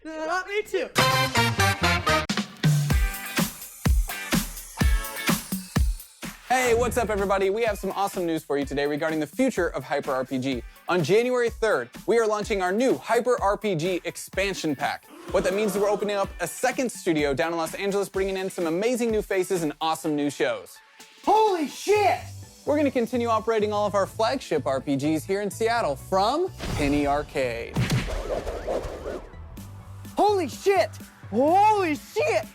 Me too. Hey, what's up everybody? We have some awesome news for you today regarding the future of Hyper RPG. On January 3rd, we are launching our new Hyper RPG expansion pack. What that means is we're opening up a second studio down in Los Angeles, bringing in some amazing new faces and awesome new shows. Holy shit! We're going to continue operating all of our flagship RPGs here in Seattle from Penny Arcade. Holy shit! Holy shit!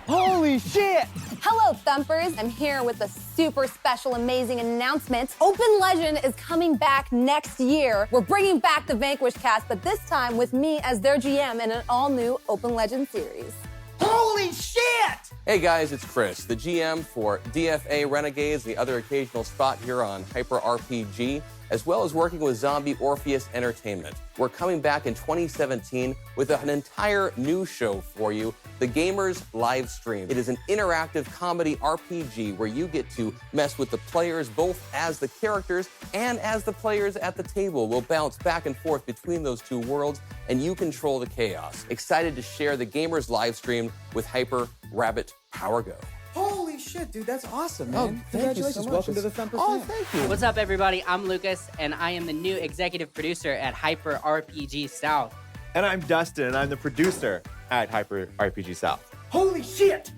Holy shit! Hello, Thumpers. I'm here with a super special, amazing announcement. Open Legend is coming back next year. We're bringing back the Vanquish cast, but this time with me as their GM in an all-new Open Legend series. Holy shit! Hey guys, it's Chris, the GM for DFA Renegades, the other occasional spot here on Hyper RPG, as well as working with Zombie Orpheus Entertainment. We're coming back in 2017 with an entire new show for you, The Gamers Live Stream. It is an interactive comedy RPG where you get to mess with the players both as the characters and as the players at the table. We'll bounce back and forth between those two worlds and you control the chaos. Excited to share The Gamers Live Stream with Hyper Rabbit Power Go. Holy shit, dude, that's awesome, man. Oh, thank you Congratulations. so much. Welcome to the Thumper Oh, family. thank you. What's up, everybody? I'm Lucas, and I am the new executive producer at Hyper RPG South. And I'm Dustin, and I'm the producer at Hyper RPG South. Holy shit!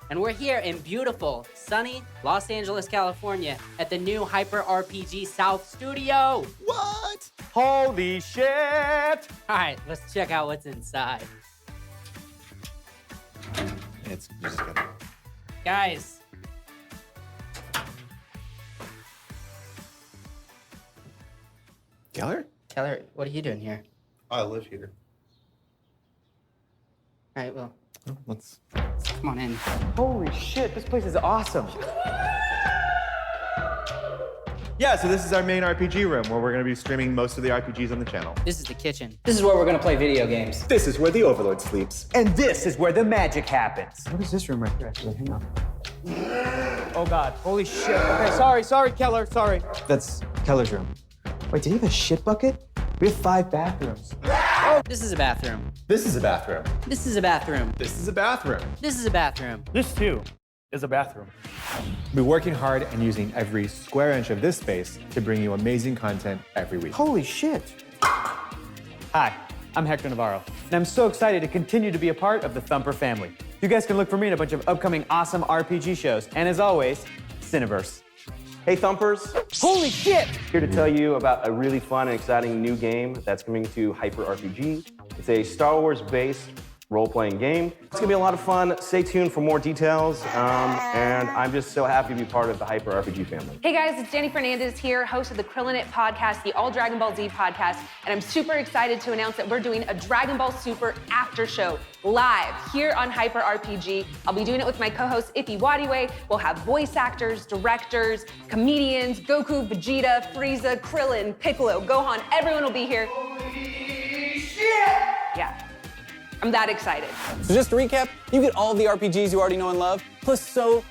And we're here in beautiful, sunny Los Angeles, California at the new Hyper RPG South studio. What? Holy shit! All right, let's check out what's inside. It's just gonna... Guys, Keller? Taylor, what are you doing here? I live here. All right, well, Let's... come on in. Holy shit, this place is awesome. Yeah, so this is our main RPG room where we're gonna be streaming most of the RPGs on the channel. This is the kitchen. This is where we're gonna play video games. This is where the Overlord sleeps. And this is where the magic happens. What is this room right here, actually? Hang on. Oh God, holy shit. Okay, sorry, Keller, sorry. That's Keller's room. Wait, did he have a shit bucket? We have 5 bathrooms. This is a bathroom. This is a bathroom. This is a bathroom. This is a bathroom. This is a bathroom. This too is a bathroom. We're working hard and using every square inch of this space to bring you amazing content every week. Holy shit. Hi, I'm Hector Navarro, and I'm so excited to continue to be a part of the Thumper family. You guys can look for me in a bunch of upcoming awesome RPG shows, and as always, Cineverse. Hey Thumpers, Holy shit! here to tell you about a really fun and exciting new game that's coming to Hyper RPG. It's a Star Wars based role-playing game. It's gonna be a lot of fun. Stay tuned for more details. And I'm just so happy to be part of the Hyper RPG family. Hey guys, it's Jenny Fernandez here, host of the Krillin' It podcast, the All Dragon Ball Z podcast, and I'm super excited to announce that we're doing a Dragon Ball Super after show live here on Hyper RPG. I'll be doing it with my co-host Ippy Wadiwe. We'll have voice actors, directors, comedians, Goku, Vegeta, Frieza, Krillin, Piccolo, Gohan, everyone will be here. Holy shit! Yeah. I'm that excited. So just to recap, you get all of the RPGs you already know and love, plus so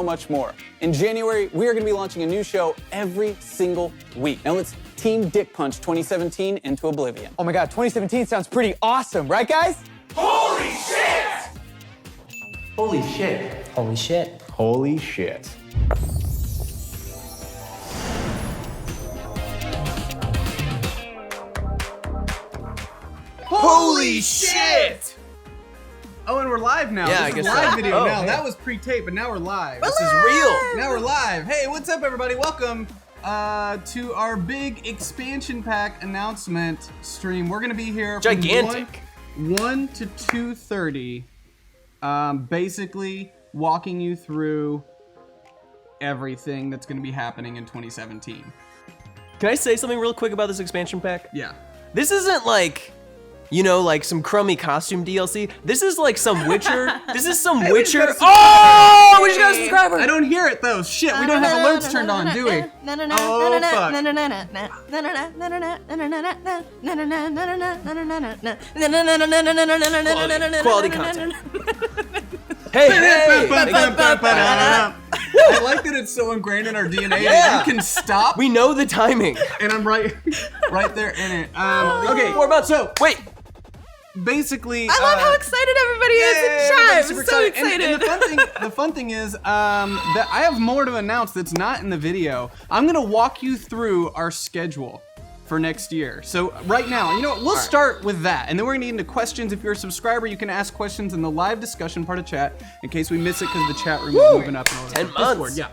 much more. In January, we are going to be launching a new show every single week. Now let's Team Dick Punch 2017 into oblivion. Oh my God, 2017 sounds pretty awesome, right guys? Holy shit! Holy shit. Holy shit. Holy shit! Oh, and we're live now. Yeah, this I guess is a live so. video Oh, now. hey. That was pre-taped, but now we're live. This is real. Now we're live. Hey, what's up, everybody? Welcome to our big expansion pack announcement stream. We're gonna be here from Gigantic. 1 to 2:30, basically walking you through everything that's gonna be happening in 2017. Can I say something real quick about this expansion pack? Yeah. This isn't like, you know, like some crummy costume DLC. This is like some Witcher. This is some Witcher. Oh, we just got a subscriber. I don't hear it though. Shit, we don't have alerts turned on, do we? Oh, fuck. Quality content. Hey, hey. I like that it's so ingrained in our DNA that you can stop. We know the timing. And I'm right there in it. Okay, We're about to. Wait. basically, I love how excited everybody is in chat. I'm so excited. And the fun thing is that I have more to announce that's not in the video. I'm gonna walk you through our schedule for next year. So right now, you know what, we'll start with that, and then we're gonna get into questions. If you're a subscriber, you can ask questions in the live discussion part of chat in case we miss it because the chat room is moving up. And all that 10 stuff. months. Discord,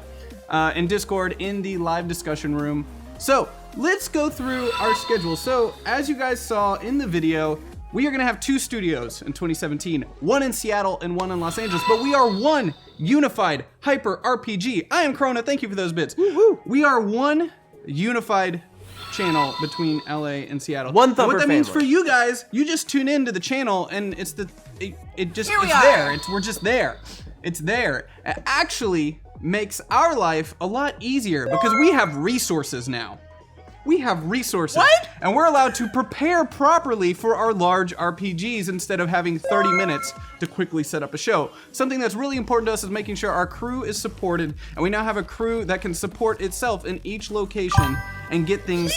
yeah. In Discord, in the live discussion room. So let's go through our schedule. So as you guys saw in the video, we are gonna have 2 studios in 2017, one in Seattle and one in Los Angeles, but we are one unified Hyper RPG. I am Corona, thank you for those bits. Woo-woo. We are one unified channel between LA and Seattle. One Thumper What that means family. for you guys, you just tune into the channel and it's Here we are. there. We're just there. It's there. It actually makes our life a lot easier because we have resources now. We have resources. What? And we're allowed to prepare properly for our large RPGs instead of having 30 minutes to quickly set up a show. Something that's really important to us is making sure our crew is supported, and we now have a crew that can support itself in each location and get things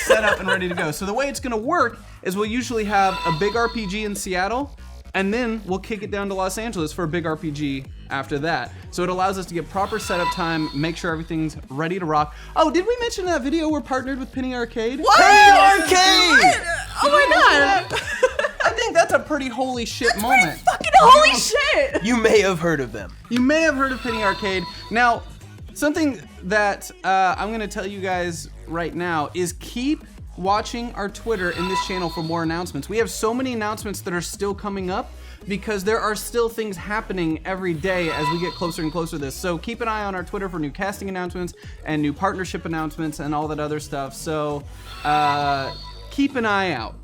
set up and ready to go. So the way it's gonna work is we'll usually have a big RPG in Seattle, and then we'll kick it down to Los Angeles for a big RPG after that. So it allows us to get proper setup time, make sure everything's ready to rock. Oh, did we mention in that video we're partnered with Penny Arcade? What? Penny Arcade! Oh my god. I think that's a pretty holy shit moment. Fucking holy shit. You may have heard of them. You may have heard of Penny Arcade. Now, something that I'm gonna tell you guys right now is keep watching our Twitter in this channel for more announcements. We have so many announcements that are still coming up because there are still things happening every day as we get closer and closer to this. So keep an eye on our Twitter for new casting announcements and new partnership announcements and all that other stuff. So keep an eye out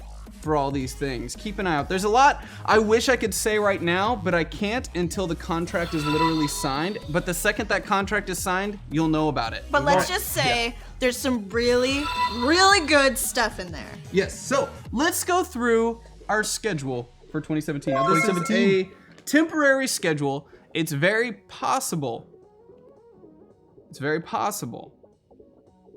for all these things. Keep an eye out. There's a lot I wish I could say right now, but I can't until the contract is literally signed. But the second that contract is signed, you'll know about it. But let's just say there's some really, really good stuff in there. Yes, so let's go through our schedule for 2017. Now, this is a temporary schedule. It's very possible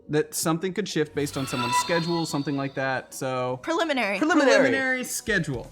that something could shift based on someone's schedule, something like that. So preliminary schedule.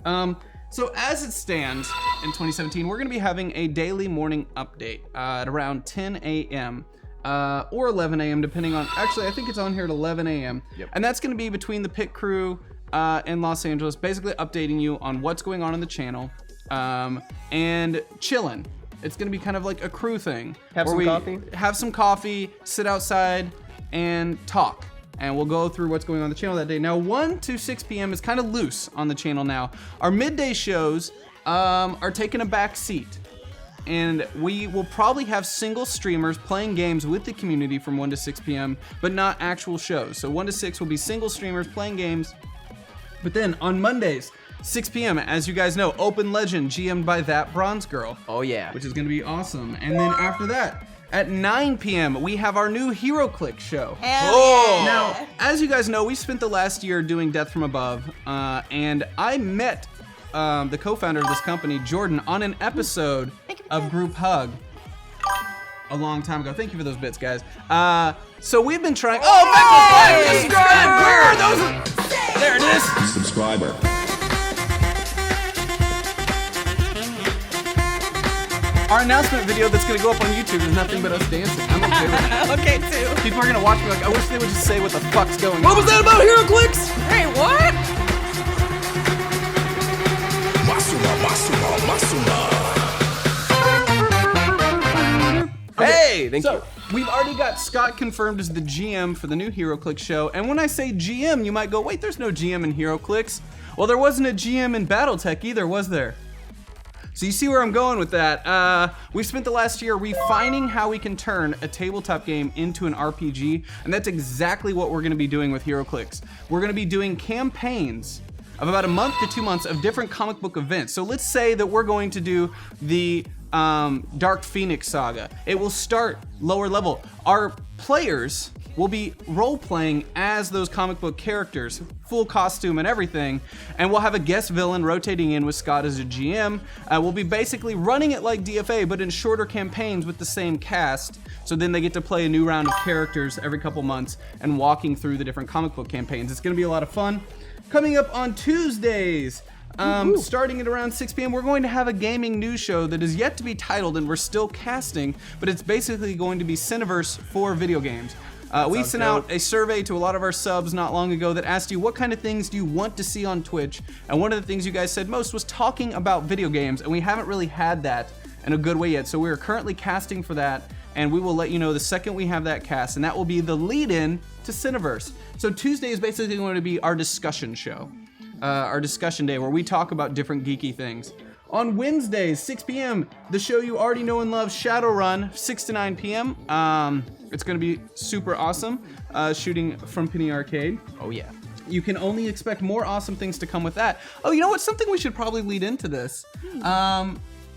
So as it stands in 2017, we're gonna be having a daily morning update at around 10 a.m. Or 11 a.m. depending on, actually I think it's on here at 11 a.m. Yep. And that's gonna be between the pit crew in Los Angeles, basically updating you on what's going on in the channel and chilling. It's gonna be kind of like a crew thing. Have some coffee? Have some coffee, sit outside, and talk. And we'll go through what's going on the channel that day. Now, 1 to 6 p.m. is kind of loose on the channel now. Our midday shows are taking a back seat. And we will probably have single streamers playing games with the community from 1 to 6 p.m., but not actual shows. So 1 to 6 will be single streamers playing games. But then on Mondays, 6 p.m., as you guys know, Open Legend, GM'd by That Bronze Girl. Oh yeah. Which is gonna be awesome. And then after that, at 9 p.m., we have our new HeroClix show. Now, as you guys know, we spent the last year doing Death from Above, and I met the co-founder of this company, Jordan, on an episode of Group Hug a long time ago. Thank you for those bits, guys. So we've been trying. Oh, subscriber! Where are those? There it is. Subscriber. Our announcement video that's gonna go up on YouTube is nothing but us dancing. I'm okay with it. Okay, too. People are gonna watch me like, I wish they would just say what the fuck's going on. What was that about HeroClix? Hey, what? Hey, thank you. So, we've already got Scott confirmed as the GM for the new HeroClix show. And when I say GM, you might go, wait, there's no GM in HeroClix. Well, there wasn't a GM in BattleTech either, was there? So you see where I'm going with that. We've spent the last year refining how we can turn a tabletop game into an RPG, and that's exactly what we're gonna be doing with HeroClix. We're gonna be doing campaigns of about a month to 2 months of different comic book events. So let's say that we're going to do the Dark Phoenix saga. It will start lower level. Our players will be role-playing as those comic book characters, full costume and everything, and we'll have a guest villain rotating in with Scott as a GM. We'll be basically running it like DFA, but in shorter campaigns with the same cast, so then they get to play a new round of characters every couple months and walking through the different comic book campaigns. It's gonna be a lot of fun. Coming up on Tuesdays, starting at around 6 p.m., we're going to have a gaming news show that is yet to be titled, and we're still casting, but it's basically going to be Cineverse for video games. We sent out a survey to a lot of our subs not long ago that asked you what kind of things do you want to see on Twitch, and one of the things you guys said most was talking about video games, and we haven't really had that in a good way yet, so we're currently casting for that, and we will let you know the second we have that cast, and that will be the lead-in to Cineverse. So Tuesday is basically going to be our discussion show, our discussion day where we talk about different geeky things. On Wednesdays, 6 p.m., the show you already know and love, Shadowrun, 6 to 9 p.m. It's going to be super awesome, shooting from Penny Arcade. Oh yeah. You can only expect more awesome things to come with that. Oh, you know what? Something we should probably lead into this.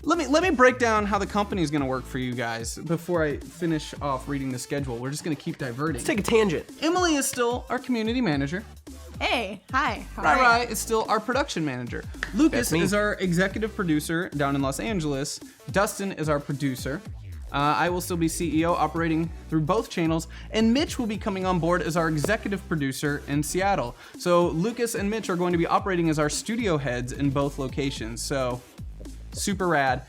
Let me break down how the company is going to work for you guys before I finish off reading the schedule. We're just going to keep diverting. Let's take a tangent. Emily is still our community manager. Hey, hi. How are you? Rai is still our production manager. Lucas is our executive producer down in Los Angeles. Dustin is our producer. I will still be CEO, operating through both channels, and Mitch will be coming on board as our executive producer in Seattle. So Lucas and Mitch are going to be operating as our studio heads in both locations. So super rad.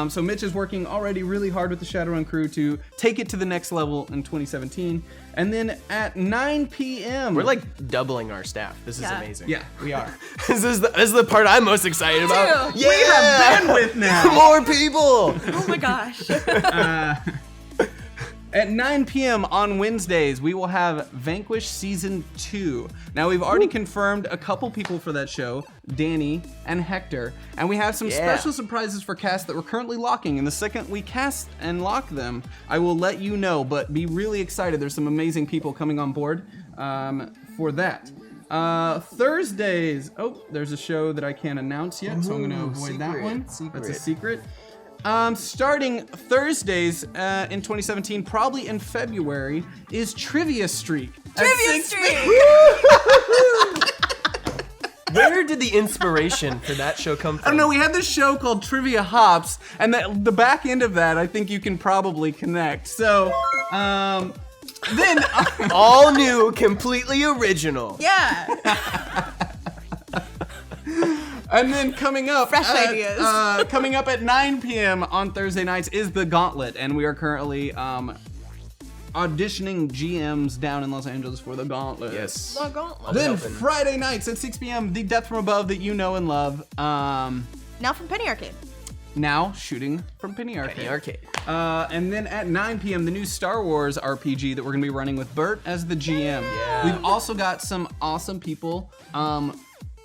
So Mitch is working already really hard with the Shadowrun crew to take it to the next level in 2017. And then at 9 p.m. We're like doubling our staff. This is amazing. Yeah, we are. This is the part I'm most excited about. Yeah! We have bandwidth now! More people! Oh my gosh. At 9 p.m. on Wednesdays, we will have Vanquish Season 2. Now, we've already confirmed a couple people for that show, Danny and Hector, and we have some special surprises for cast that we're currently locking, and the second we cast and lock them, I will let you know, but be really excited. There's some amazing people coming on board for that. Thursdays, there's a show that I can't announce yet, so I'm going to avoid that one. That's a secret. Starting Thursdays in 2017, probably in February, is Trivia Streak. Trivia Streak! Where did the inspiration for that show come from? I don't know, we had this show called Trivia Hops, and the back end of that, I think you can probably connect. So, then... All new, completely original. Yeah. And then coming up, Fresh ideas. Coming up at 9 p.m. on Thursday nights is The Gauntlet, and we are currently auditioning GMs down in Los Angeles for The Gauntlet. Yes. The Gauntlet. Then Friday nights at 6 p.m., The Death from Above that you know and love. Now from Penny Arcade. Now shooting from Penny Arcade. Penny Arcade. And then at 9 p.m., the new Star Wars RPG that we're going to be running with Bert as the GM. Yeah. We've also got some awesome people.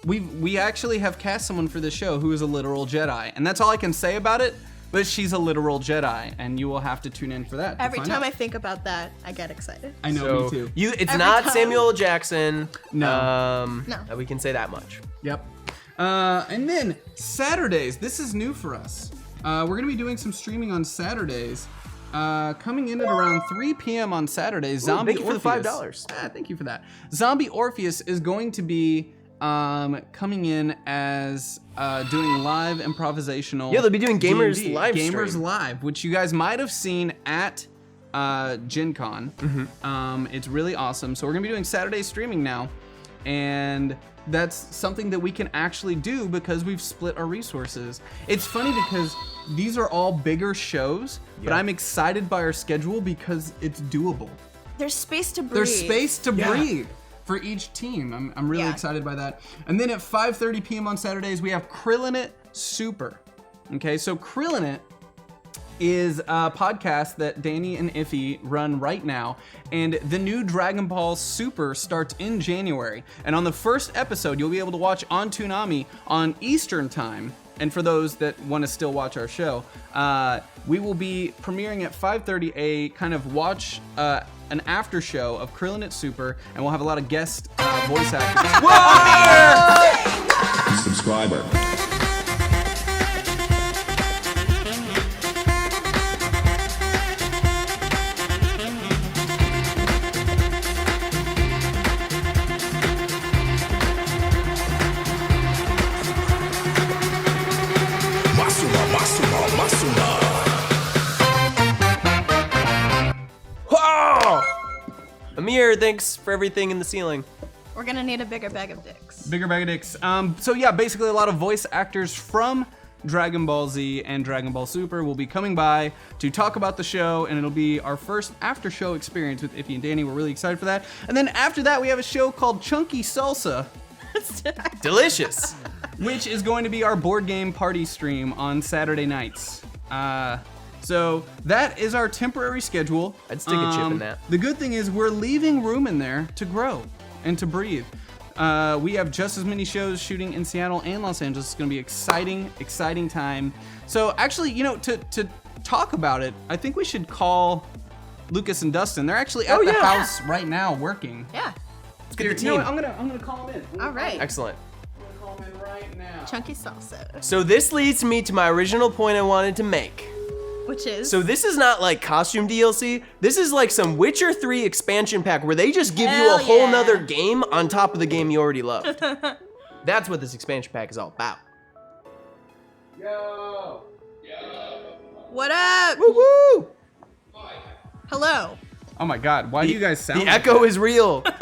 We actually have cast someone for this show who is a literal Jedi, and that's all I can say about it, but she's a literal Jedi, and you will have to tune in for that. Every time I think about that, I get excited. I know, me too. It's Every not time. Samuel L. Jackson. No. No. We can say that much. Yep. And then Saturdays, this is new for us. We're going to be doing some streaming on Saturdays. Coming in at around 3 p.m. on Saturdays, Zombie thank you Orpheus. for the $5. Thank you for that. Zombie Orpheus is going to be coming in as doing live improvisational. Yeah, they'll be doing Gamers D&D. Live Gamers stream. Live, which you guys might have seen at Gen Con. It's really awesome. So we're gonna be doing Saturday streaming now, and that's something that we can actually do because we've split our resources. It's funny because these are all bigger shows, but I'm excited by our schedule because it's doable. There's space to breathe. There's space to breathe for each team. I'm really excited by that. And then at 5:30 p.m. on Saturdays, we have Krillinit Super. Okay, so Krillinit is a podcast that Danny and Iffy run right now, and the new Dragon Ball Super starts in January. And on the first episode, you'll be able to watch on Toonami on Eastern Time. And for those that want to still watch our show, we will be premiering at 5:30 a kind of watch an after show of Krillinit Super, and we'll have a lot of guest voice actors. Whoa! Subscriber. Amir, thanks for everything in the ceiling. We're gonna need a bigger bag of dicks. Bigger bag of dicks. So yeah, basically a lot of voice actors from Dragon Ball Z and Dragon Ball Super will be coming by to talk about the show, and it'll be our first after show experience with Iffy and Danny. We're really excited for that. And then after that, we have a show called Chunky Salsa. Delicious. Which is going to be our board game party stream on Saturday nights. So that is our temporary schedule. I'd stick a chip in that. The good thing is we're leaving room in there to grow and to breathe. We have just as many shows shooting in Seattle and Los Angeles. It's gonna be exciting time. So actually, you know, to talk about it, I think we should call Lucas and Dustin. They're actually at the house right now working. Yeah. Let's get the team. You know what, I'm gonna call them in. All right. Excellent. I'm gonna call them in right now. Chunky salsa. So this leads me to my original point I wanted to make. Which is? So this is not like costume DLC. This is like some Witcher 3 expansion pack where they just give you a whole nother game on top of the game you already loved. That's what this expansion pack is all about. Yo. What up? Woo woo! Hello. Oh my God, why do you guys sound The like echo that? is real. The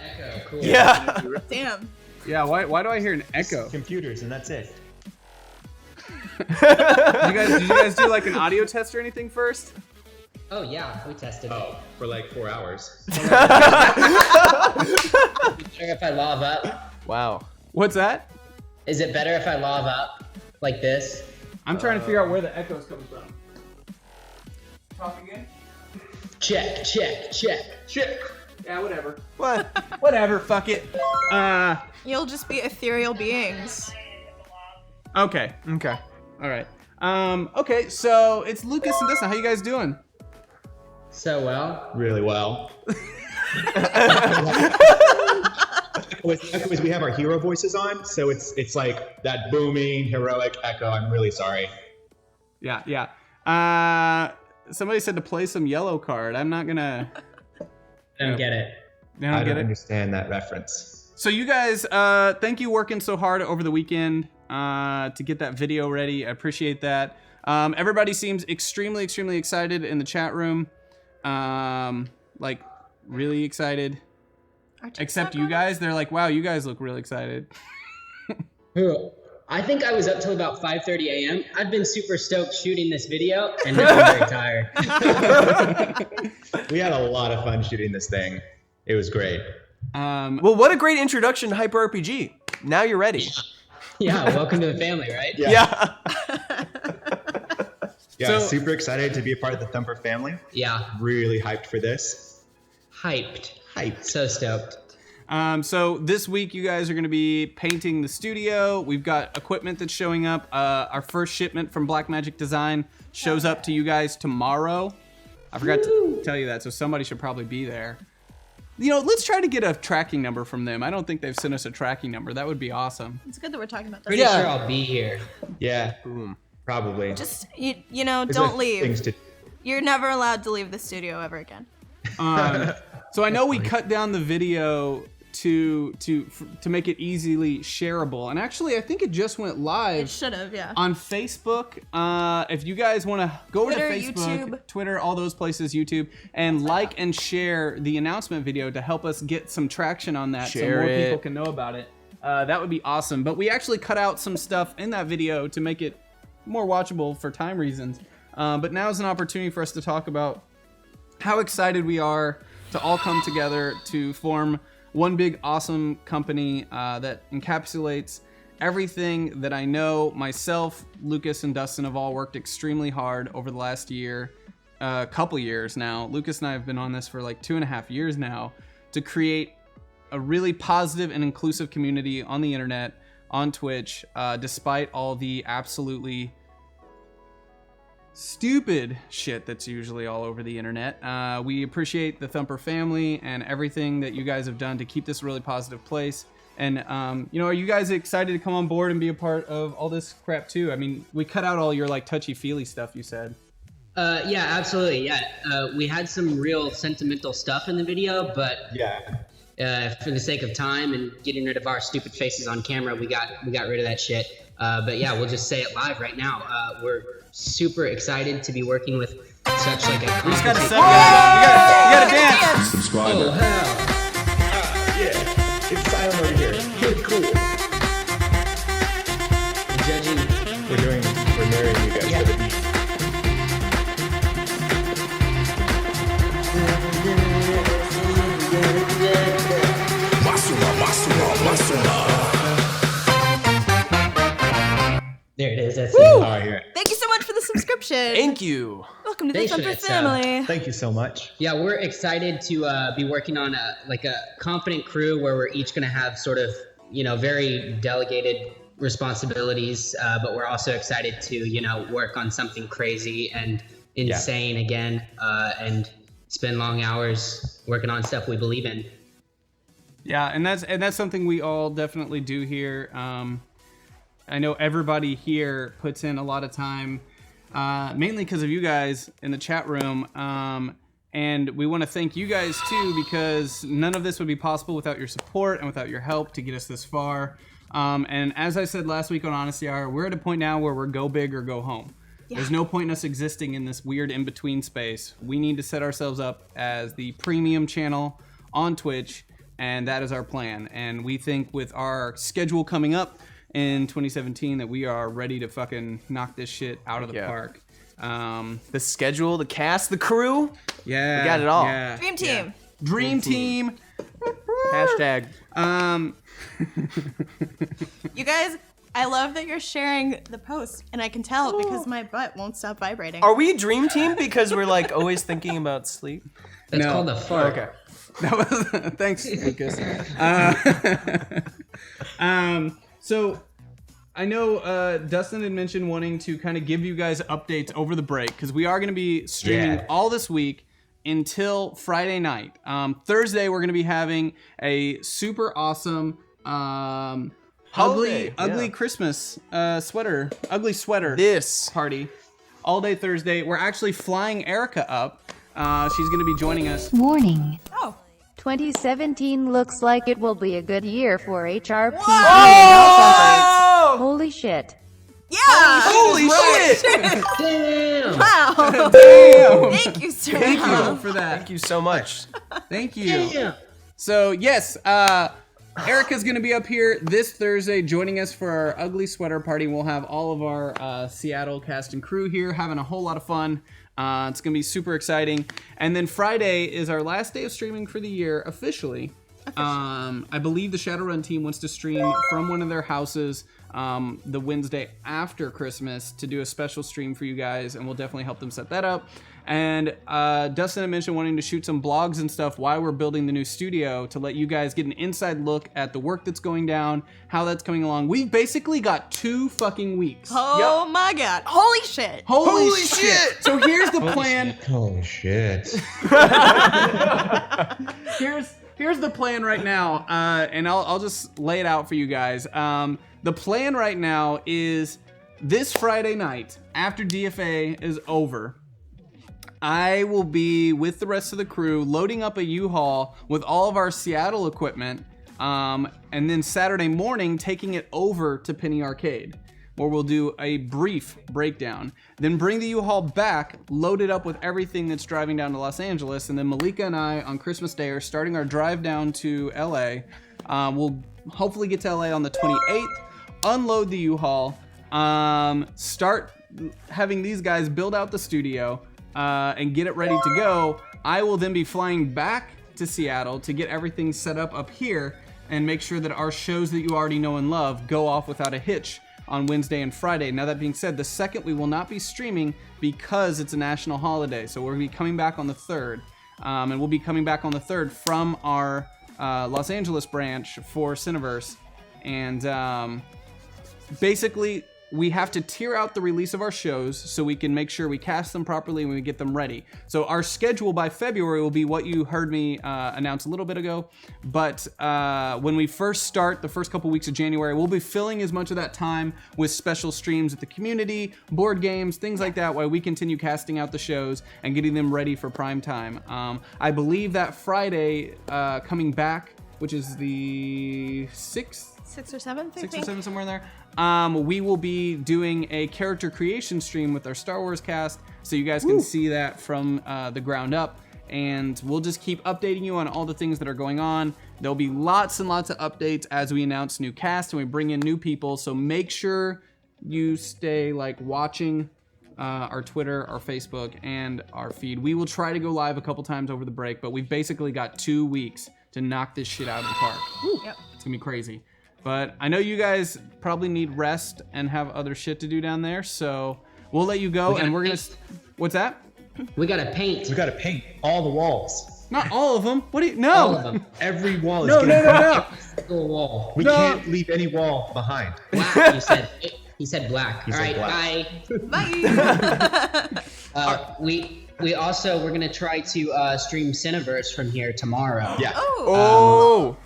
echo, cool. Yeah. Damn. Yeah, why do I hear an echo? Computers, and that's it. Did you guys do like an audio test or anything first? Oh yeah, we tested it. Oh, for like 4 hours. Sure if I log up? Wow. What's that? Is it better if I log up like this? I'm trying to figure out where the echo's coming from. Talk again? Check. Yeah, whatever. What? Whatever, fuck it. You'll just be ethereal beings. Okay. Okay. All right. Okay, so it's Lucas and Dustin. How you guys doing? So well. Really well. We have our hero voices on, so it's like that booming, heroic echo. I'm really sorry. Yeah. Somebody said to play some yellow card. I'm not gonna. I don't get it. I don't understand that reference. So you guys, thank you working so hard over the weekend to get that video ready. I appreciate that. Everybody seems extremely excited in the chat room. Like really excited. Except you guys, they're like, wow, you guys look really excited. I think I was up till about 5:30 a.m. I've been super stoked shooting this video, and now I'm very tired. We had a lot of fun shooting this thing. It was great. Well, what a great introduction to Hyper RPG. Now you're ready. Yeah, welcome to the family, right? Yeah. Yeah, super excited to be a part of the Thumper family. Yeah. Really hyped for this. Hyped. So stoked. So this week you guys are going to be painting the studio. We've got equipment that's showing up. Our first shipment from Blackmagic Design shows up to you guys tomorrow. I forgot to tell you that, so somebody should probably be there. You know, let's try to get a tracking number from them. I don't think they've sent us a tracking number. That would be awesome. It's good that we're talking about that. Pretty sure I'll be here. Yeah. Probably. Just, you know, There's don't things leave. You're never allowed to leave the studio ever again. So I know we cut down the video to make it easily shareable, and actually I think it just went live. It should have, yeah. On Facebook. If you guys want to go Twitter, to Facebook, YouTube. Twitter, all those places, YouTube, and like and share the announcement video to help us get some traction on that, so more people can know about it. That would be awesome. But we actually cut out some stuff in that video to make it more watchable for time reasons. But now is an opportunity for us to talk about how excited we are to all come together to form one big awesome company that encapsulates everything that I know myself, Lucas, and Dustin have all worked extremely hard over the last year, couple years now. Lucas and I have been on this for like 2.5 years now to create a really positive and inclusive community on the internet, on Twitch, despite all the absolutely stupid shit that's usually all over the internet. We appreciate the Thumper family and everything that you guys have done to keep this a really positive place. And, you know, are you guys excited to come on board and be a part of all this crap too? I mean, we cut out all your like touchy-feely stuff you said. Yeah, absolutely. Yeah, we had some real sentimental stuff in the video, but for the sake of time and getting rid of our stupid faces on camera, we got rid of that shit. But yeah, we'll just say it live right now. We're super excited to be working with such like a. We just gotta set. You gotta dance. Subscribe. Oh hell! There it is. That's Woo! it. Oh, yeah. Thank you so much for the subscription. Thank you. Welcome to the Thanks for Thumper that, family. Thank you so much. Yeah, we're excited to be working on a confident crew where we're each going to have sort of, very delegated responsibilities, but we're also excited to, work on something crazy and insane again, and spend long hours working on stuff we believe in. Yeah, and that's something we all definitely do here. I know everybody here puts in a lot of time, mainly because of you guys in the chat room. And we want to thank you guys too, because none of this would be possible without your support and without your help to get us this far. And as I said last week on Honesty Hour, we're at a point now where we're go big or go home. Yeah. There's no point in us existing in this weird in-between space. We need to set ourselves up as the premium channel on Twitch, and that is our plan. And we think with our schedule coming up in 2017 that we are ready to fucking knock this shit out of the park. The schedule, the cast, the crew. Yeah. We got it all. Yeah. Dream team. Yeah. Dream team. Hashtag. You guys, I love that you're sharing the post, and I can tell because my butt won't stop vibrating. Are we a dream team because we're like always thinking about sleep? That's called a fart. Okay. That was thanks, Lucas. So I know Dustin had mentioned wanting to kind of give you guys updates over the break because we are going to be streaming all this week until Friday night. Thursday we're going to be having a super awesome ugly Christmas sweater party all day Thursday. We're actually flying Erica up. She's going to be joining us. Warning. Oh. 2017 looks like it will be a good year for HRP. Whoa! Holy shit. Yeah! Holy shit! Damn! Wow! Damn! Thank you, sir. Thank you for that. Thank you so much. Thank you. Damn. So yes, Erica's gonna be up here this Thursday joining us for our ugly sweater party. We'll have all of our Seattle cast and crew here having a whole lot of fun. It's gonna be super exciting. And then Friday is our last day of streaming for the year officially. I believe the Shadowrun team wants to stream from one of their houses the Wednesday after Christmas to do a special stream for you guys, and we'll definitely help them set that up. And Dustin had mentioned wanting to shoot some vlogs and stuff while we're building the new studio to let you guys get an inside look at the work that's going down, how that's coming along. We've basically got 2 fucking weeks. Oh my god. Holy shit. Holy shit. So here's the plan. Holy shit. Here's the plan right now, and I'll just lay it out for you guys. The plan right now is this Friday night, after DFA is over, I will be with the rest of the crew loading up a U-Haul with all of our Seattle equipment, and then Saturday morning taking it over to Penny Arcade, where we'll do a brief breakdown. Then bring the U-Haul back, load it up with everything that's driving down to Los Angeles, and then Malika and I on Christmas Day are starting our drive down to LA. We'll hopefully get to LA on the 28th, unload the U-Haul, start having these guys build out the studio, and get it ready to go. I will then be flying back to Seattle to get everything set up here and make sure that our shows that you already know and love go off without a hitch on Wednesday and Friday. Now that being said, the second we will not be streaming because it's a national holiday. So we're gonna be coming back on the 3rd. And we'll be coming back on the 3rd from our Los Angeles branch for Cineverse. And basically, we have to tier out the release of our shows so we can make sure we cast them properly when we get them ready. So our schedule by February will be what you heard me announce a little bit ago. But when we first start, the first couple weeks of January, we'll be filling as much of that time with special streams with the community, board games, things like that, while we continue casting out the shows and getting them ready for prime time. I believe that Friday coming back, which is the 6th? 6 or 7th, I 6 or think. 7, somewhere in there. We will be doing a character creation stream with our Star Wars cast, so you guys can see that from the ground up. And we'll just keep updating you on all the things that are going on. There'll be lots and lots of updates as we announce new cast and we bring in new people. So make sure you stay like watching our Twitter, our Facebook, and our feed. We will try to go live a couple times over the break, but we've basically got 2 weeks to knock this shit out of the park. Yep. It's gonna be crazy. But I know you guys probably need rest and have other shit to do down there, so we'll let you go, and we're gonna... What's that? We gotta paint. We gotta paint all the walls. Not all of them. What do you... No! All of them. Every wall is No. Single wall. We can't leave any wall behind. Black, you said. He said black. He All said right, black. bye. We also, we're gonna try to stream Cineverse from here tomorrow. Yeah. Oh!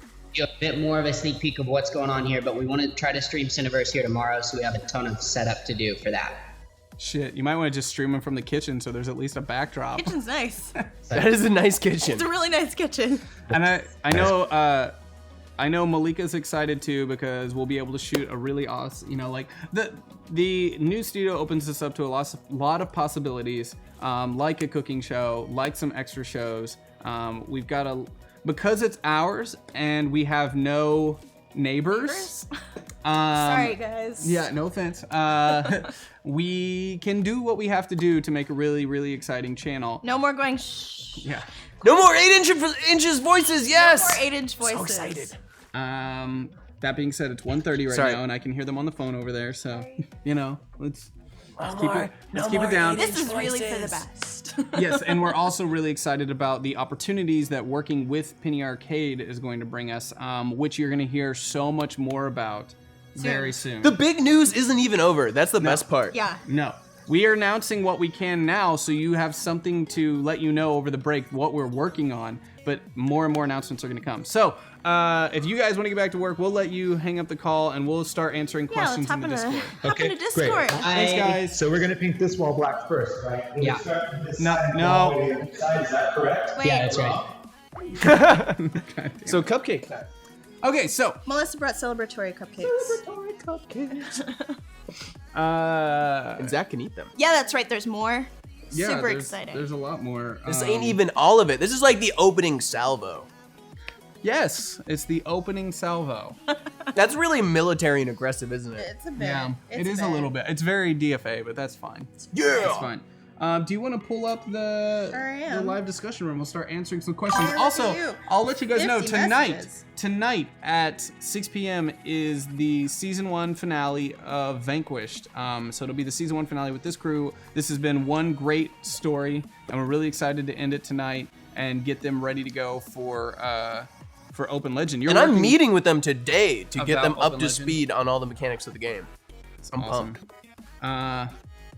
A bit more of a sneak peek of what's going on here, but we want to try to stream Cineverse here tomorrow, so we have a ton of setup to do for that. Shit, you might want to just stream them from the kitchen so there's at least a backdrop. Kitchen's nice. That is a nice kitchen. It's a really nice kitchen. And I know Malika's excited too because we'll be able to shoot a really awesome, like the new studio opens us up to a lot of possibilities, like a cooking show, like some extra shows. We've got because it's ours and we have no neighbors. Sorry, guys. Yeah, no offense. We can do what we have to do to make a really, really exciting channel. No more going shh. Yeah. No more 8 inches voices, yes! No more 8-inch voices. So excited. That being said, it's 1:30 right now, and I can hear them on the phone over there. So, let's keep it down. This is really for the best. Yes, and we're also really excited about the opportunities that working with Penny Arcade is going to bring us, which you're going to hear so much more about very soon. The big news isn't even over. That's the best part. Yeah. No. We are announcing what we can now, so you have something to let you know over the break what we're working on, but more and more announcements are going to come. So, if you guys want to get back to work, we'll let you hang up the call and we'll start answering questions in the Discord. Hop into Discord. Great. Thanks, guys. So we're gonna paint this wall black first, right? Yeah. No. Is that correct? Wait. Yeah, that's right. So cupcake. Okay, so Melissa brought celebratory cupcakes. And Zach can eat them. Yeah, that's right. There's more. yeah, Super there's- exciting. There's a lot more. This ain't even all of it. This is like the opening salvo. Yes, it's the opening salvo. That's really military and aggressive, isn't it? It's a bit. Yeah, It's it is a little bit. It's very DFA, but that's fine. Yeah. That's fine. Do you want to pull up the live discussion room? We'll start answering some questions. Also, I'll let you guys know 50 tonight. messages. Tonight at 6 p.m. is the season 1 finale of Vanquished. So it'll be the season 1 finale with this crew. This has been one great story, and we're really excited to end it tonight and get them ready to go for Open Legend. And I'm meeting with them today to get them about up Open to Legend? speed on all the mechanics of the game. I'm Awesome. pumped.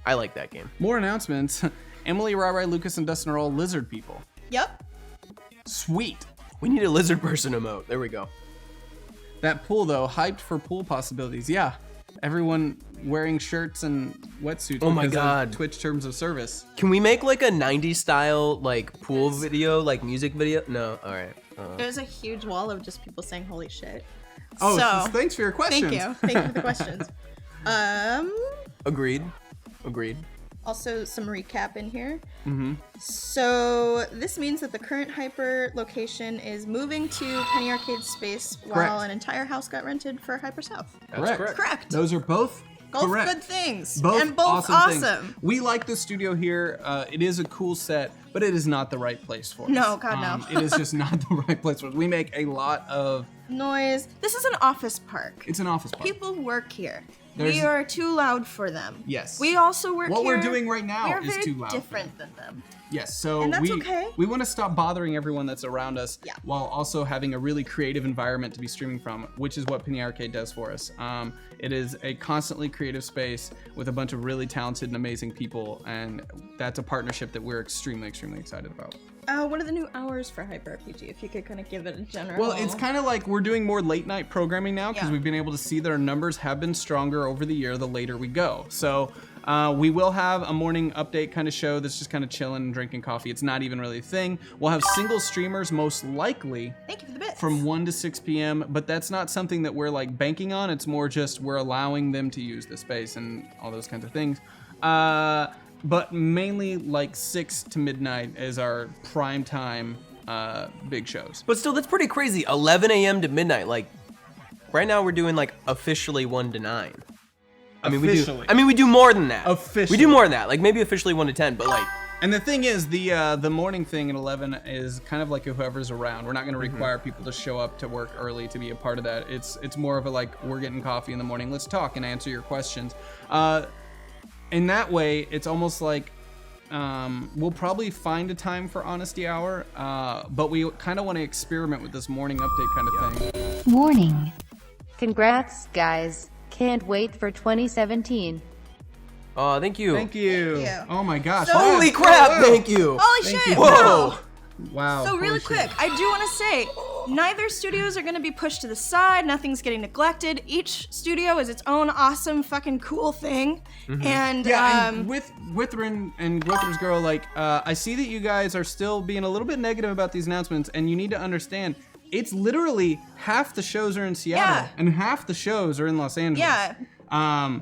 I like that game. More announcements. Emily, Rai, Lucas, and Dustin are all lizard people. Yep. Sweet. We need a lizard person emote. There we go. That pool, though, hyped for pool possibilities. Yeah. Everyone wearing shirts and wetsuits. Oh my because of God. Twitch terms of service. Can we make like a 90s style like pool video, like music video? No, all right. There's a huge wall of just people saying "holy shit." Oh, so, thanks for your questions. Thank you. Thank you for the questions. Agreed. Also, some recap in here. Mm-hmm. So this means that the current Hyper location is moving to Penny Arcade space while Correct. an entire house got rented for Hyper South. Correct. Correct. Those are both correct. Good things. Both and both awesome. things. We like the studio here. It is a cool set, but it is not the right place for us. No, God, no. It is just not the right place for us. We make a lot of... Noise. This is an office park. It's an office park. People work here. There's- We are too loud for them. Yes. We also work What here. we're doing right now we are is very too loud for different than them. Yes, so And that's we okay. we want to stop bothering everyone that's around us Yeah. while also having a really creative environment to be streaming from, which is what Penny Arcade does for us. It is a constantly creative space with a bunch of really talented and amazing people, and that's a partnership that we're extremely, extremely excited about. What are the new hours for Hyper RPG? If you could kind of give it a general. Well, it's kind of like we're doing more late night programming now because Yeah. we've been able to see that our numbers have been stronger over the year the later we go. So we will have a morning update kind of show that's just kind of chilling and drinking coffee. It's not even really a thing. We'll have single streamers most likely Thank you for the bits. from 1 to 6 p.m., but that's not something that we're like banking on. It's more just we're allowing them to use the space and all those kinds of things. But mainly like 6 to midnight is our prime time big shows. But still, that's pretty crazy. 11 a.m. to midnight. Like, right now we're doing like officially 1 to 9. I mean, Officially. we do more than that. Officially. We do more than that. Like maybe officially 1 to 10, but like. And the thing is, the morning thing at 11 is kind of like whoever's around. We're not going to require people to show up to work early to be a part of that. It's more of a like, we're getting coffee in the morning. Let's talk and answer your questions. In that way, it's almost like we'll probably find a time for Honesty Hour, but we kind of want to experiment with this morning update kind of thing. Morning. Congrats, guys. Can't wait for 2017. Oh, thank you. Thank you. Thank you. Oh my gosh. Holy crap, thank you. Holy Thank shit! you. Whoa. Wow. So really quick, I do want to say, neither studios are going to be pushed to the side. Nothing's getting neglected. Each studio is its own awesome, fucking cool thing. And and with Withrin and Withrin's Girl, like, I see that you guys are still being a little bit negative about these announcements, and you need to understand, it's literally half the shows are in Seattle, and half the shows are in Los Angeles. Yeah.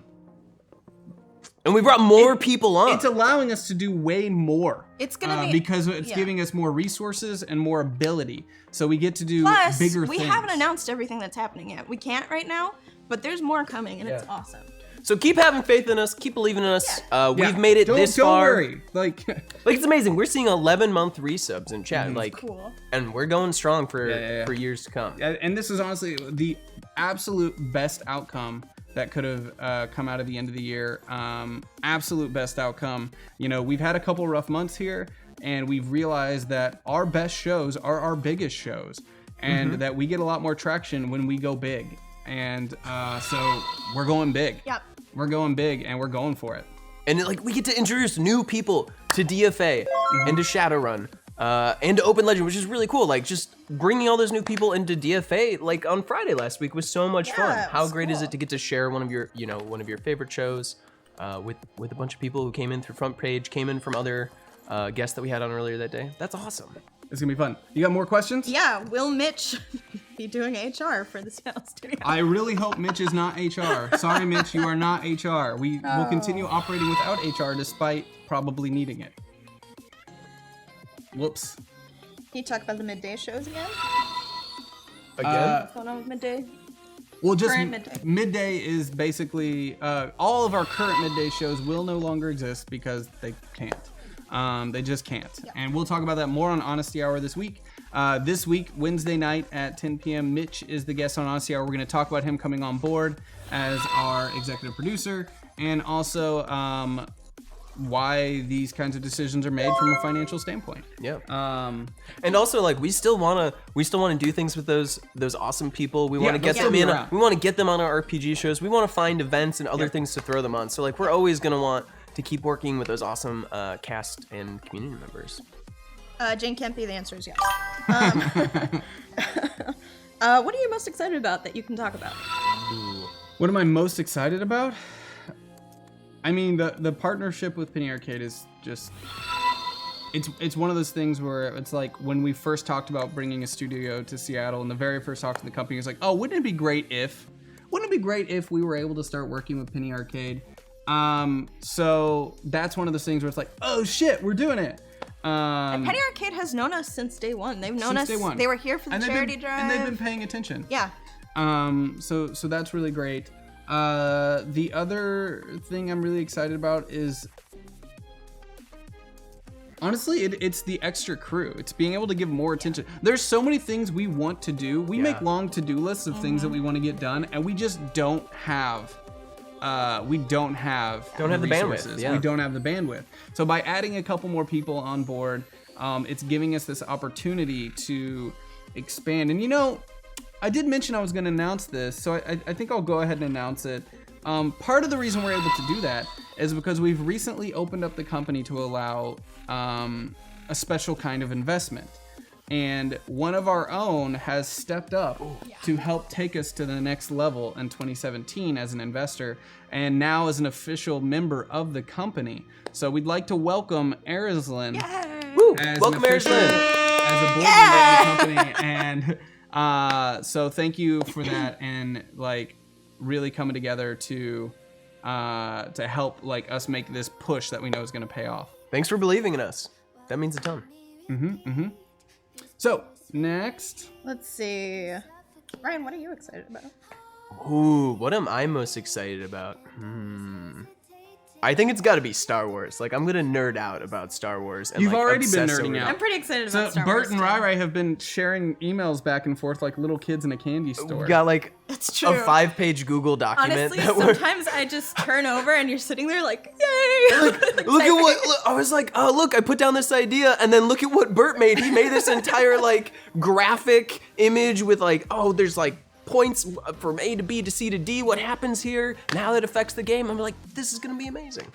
And we brought more people on. It's allowing us to do way more. It's gonna be because it's giving us more resources and more ability, so we get to do Plus, bigger we things. haven't announced everything that's happening yet. We can't right now, but there's more coming, and it's awesome. So keep having faith in us, keep believing in us. We've made it this don't far. Worry. Like it's amazing. We're seeing 11-month resubs in chat, like, cool. and we're going strong for years to come. And this is honestly the absolute best outcome that could have come out of the end of the year. Absolute best outcome. You know, we've had a couple rough months here, and we've realized that our best shows are our biggest shows, and that we get a lot more traction when we go big. And so we're going big. Yep. We're going big, and we're going for it. And like we get to introduce new people to DFA and to Shadowrun and to Open Legend, which is really cool. Like just bringing all those new people into DFA, like on Friday last week, was so much fun. How great is it to get to share one of your, one of your favorite shows with a bunch of people who came in through Front Page, came in from other guests that we had on earlier that day. That's awesome. It's gonna be fun. You got more questions? Yeah, will Mitch be doing HR for the Seattle studio? I really hope Mitch is not HR. Sorry, Mitch, you are not HR. We will continue operating without HR despite probably needing it. Whoops. Can you talk about the midday shows again? Again? What's going on with midday? Well, just Current midday is basically all of our current midday shows will no longer exist because they can't. They just can't. And we'll talk about that more on Honesty Hour this week. This week, Wednesday night at 10 p.m., Mitch is the guest on Honesty Hour. We're going to talk about him coming on board as our executive producer, and also why these kinds of decisions are made from a financial standpoint. Yeah. And also, like, we still wanna do things with those awesome people. We want to get them in. We want to get them on our RPG shows. We want to find events and other things to throw them on. So like, we're always gonna want to keep working with those awesome cast and community members. Jane Kempe, the answer is yes. What are you most excited about that you can talk about? What am I most excited about? I mean, the partnership with Penny Arcade is just, it's one of those things where it's like when we first talked about bringing a studio to Seattle, and the very first talk to the company was like, oh, wouldn't it be great if we were able to start working with Penny Arcade? So that's one of those things where it's like, oh shit, we're doing it. And Penny Arcade has known us since day one. They've known us. Day one. They were here for the charity drive. And they've been paying attention. Yeah. So that's really great. The other thing I'm really excited about is, honestly, it's the extra crew. It's being able to give more attention. There's so many things we want to do. We make long to-do lists of things that we want to get done, and we just don't have the bandwidth. Yeah. We don't have the bandwidth. So by adding a couple more people on board, it's giving us this opportunity to expand. And I did mention I was going to announce this, so I think I'll go ahead and announce it. Part of the reason we're able to do that is because we've recently opened up the company to allow a special kind of investment. And one of our own has stepped up to help take us to the next level in 2017 as an investor, and now as an official member of the company. So we'd like to welcome Arizlin as welcome, an official, as a board member of the company. And so thank you for that, and like really coming together to help like us make this push that we know is going to pay off. Thanks for believing in us. That means a ton. So next, Let's see. Ryan, what are you excited about? Ooh, what am I most excited about? I think it's got to be Star Wars. Like, I'm gonna nerd out about Star Wars. And, You've like, already been obsess nerding over out. it. I'm pretty excited about Star Wars. Bert and Rai have been sharing emails back and forth like little kids in a candy store. We got like It's a true. 5-page Google document. Honestly, that we're- sometimes I just turn over and you're sitting there like, yay! Look at what I was like. Oh, look! I put down this idea, and then look at what Bert made. He made this entire like graphic image with like, oh, there's like points from A to B to C to D. What happens here? And how that affects the game. I'm like, this is gonna be amazing.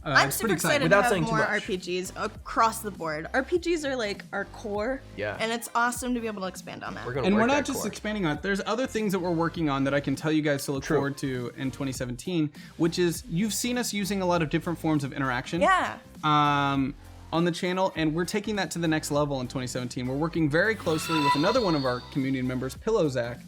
I'm super excited Without to have saying too more much. RPGs across the board. RPGs are like our core. Yeah. And it's awesome to be able to expand on that. And we're not just expanding on it. There's other things that we're working on that I can tell you guys to look forward to in 2017, which is you've seen us using a lot of different forms of interaction. Yeah. On the channel, and we're taking that to the next level in 2017. We're working very closely with another one of our community members, PillowZack,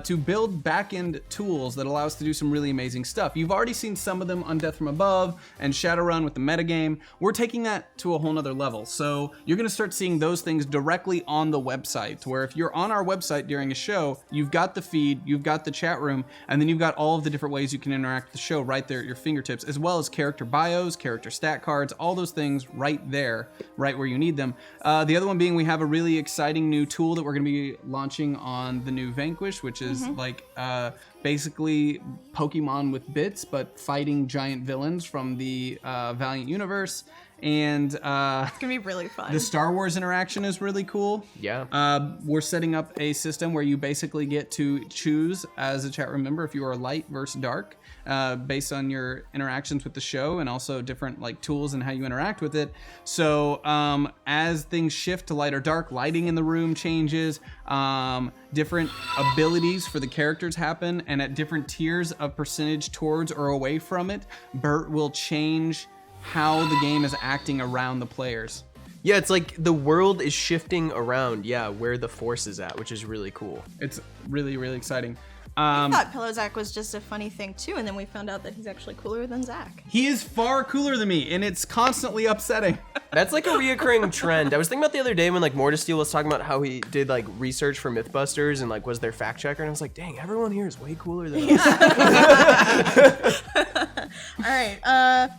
to build back-end tools that allow us to do some really amazing stuff. You've already seen some of them on Death from Above and Shadowrun with the metagame. We're taking that to a whole nother level. So you're gonna start seeing those things directly on the website, to where if you're on our website during a show, you've got the feed, you've got the chat room, and then you've got all of the different ways you can interact with the show right there at your fingertips, as well as character bios, character stat cards, all those things right there, right where you need them. The other one being we have a really exciting new tool that we're gonna be launching on the new Vanquish, which is like basically Pokemon with bits, but fighting giant villains from the Valiant universe. And It's gonna be really fun. the Star Wars interaction is really cool. Yeah. We're setting up a system where you basically get to choose as a chat room member if you are light versus dark, based on your interactions with the show and also different like tools and how you interact with it. So as things shift to light or dark, lighting in the room changes, different abilities for the characters happen, and at different tiers of percentage towards or away from it, Bert will change how the game is acting around the players. Yeah, it's like the world is shifting around, where the force is at, which is really cool. It's really, really exciting. I thought PillowZack was just a funny thing too, and then we found out that he's actually cooler than Zach. He is far cooler than me, and it's constantly upsetting. That's like a reoccurring trend. I was thinking about the other day when like Mortisteel was talking about how he did like research for Mythbusters and like was their fact checker, and I was like, dang, everyone here is way cooler than us. All right.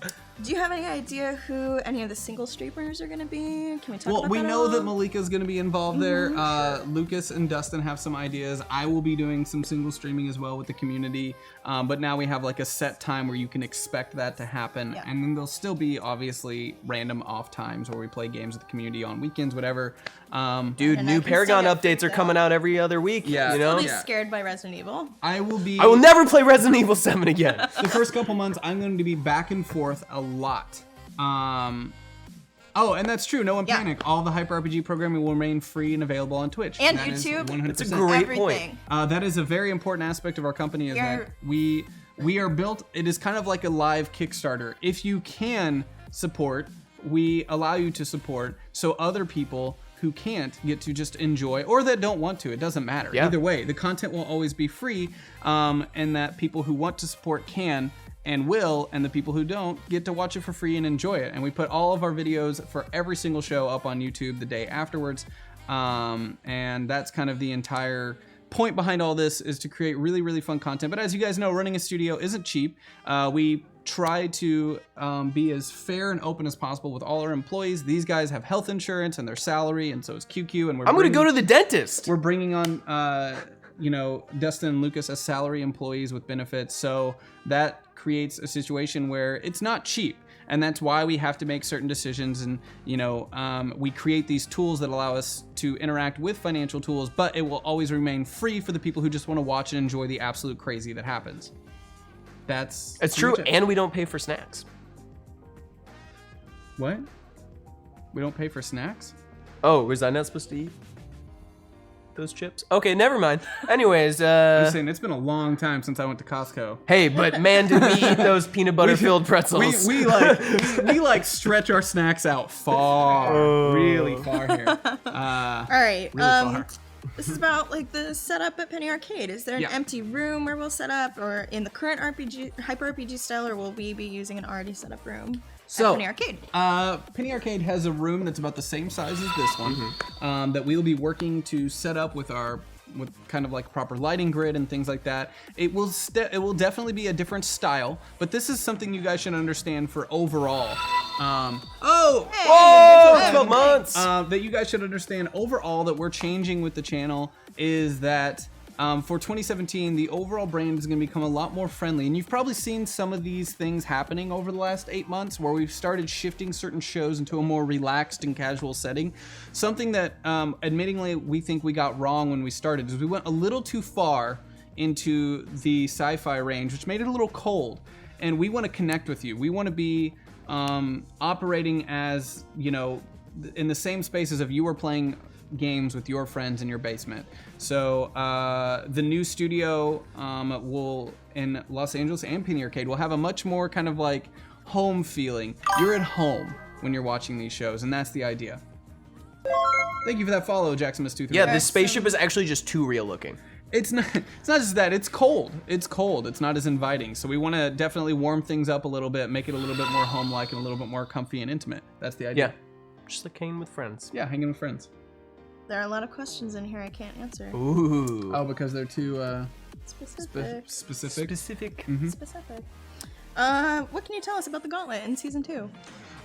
Do you have any idea who any of the single streamers are gonna be? Can we talk about that? We at know all? that Malika's going to be involved there. Sure. Lucas and Dustin have some ideas. I will be doing some single streaming as well with the community. But now we have like a set time where you can expect that to happen. Yeah. And then there'll still be obviously random off times where we play games with the community on weekends, whatever. Dude, And new I can Paragon still get updates are freaked coming out every other week. Yeah. You know? I'll be scared by Resident Evil. I will never play Resident Evil 7 again. The first couple months, I'm going to be back and forth a lot. Oh, and that's true. No one panic. All the Hyper RPG programming will remain free and available on Twitch. And that is YouTube. 100%. That's a great Everything. point. That is a very important aspect of our company. Is that we are built. It is kind of like a live Kickstarter. If you can support, we allow you to support, so other people who can't get to just enjoy, or that don't want to. It doesn't matter. Yeah. Either way, the content will always be free, and that people who want to support can and will, and the people who don't get to watch it for free and enjoy it. And we put all of our videos for every single show up on YouTube the day afterwards, and that's kind of the entire point behind all this, is to create really, really fun content. But as you guys know, running a studio isn't cheap. We try to be as fair and open as possible with all our employees. These guys have health insurance and their salary, and so is QQ. And I'm gonna go to the dentist. We're bringing on, Dustin and Lucas as salary employees with benefits. So that creates a situation where it's not cheap. And that's why we have to make certain decisions, and we create these tools that allow us to interact with financial tools, but it will always remain free for the people who just want to watch and enjoy the absolute crazy that happens. It's true, and we don't pay for snacks. What? We don't pay for snacks? Oh, was I not supposed to eat those chips? Okay, never mind. Anyways, I'm just saying, it's been a long time since I went to Costco. Hey, but man, did we eat those peanut butter filled pretzels? We stretch our snacks out far, really far here. All right. Really far. This is about like the setup at Penny Arcade. Is there an empty room where we'll set up, or in the current Hyper RPG style, or will we be using an already set up room at Penny Arcade? Penny Arcade has a room that's about the same size as this one, that we'll be working to set up with our with kind of like proper lighting grid and things like that. It will definitely be a different style, but this is something you guys should understand for overall. 12 months. That you guys should understand overall that we're changing with the channel is that for 2017, the overall brand is going to become a lot more friendly. And you've probably seen some of these things happening over the last 8 months where we've started shifting certain shows into a more relaxed and casual setting. Something that, admittingly, we think we got wrong when we started is we went a little too far into the sci-fi range, which made it a little cold. And we want to connect with you. We want to be operating as, you know, in the same spaces of you were playing games with your friends in your basement. So the new studio will in Los Angeles and Penny Arcade will have a much more kind of like home feeling. You're at home when you're watching these shows, and that's the idea. Thank you for that follow, Jackson Miss 2. Yeah, this spaceship is actually just too real looking. It's not just that, it's cold. It's cold, it's not as inviting. So we want to definitely warm things up a little bit, make it a little bit more home-like and a little bit more comfy and intimate. That's the idea. Yeah, just like hanging with friends. Yeah, hanging with friends. There are a lot of questions in here I can't answer. Ooh. Oh, because they're too Specific. specific. Specific. What can you tell us about the Gauntlet in season 2?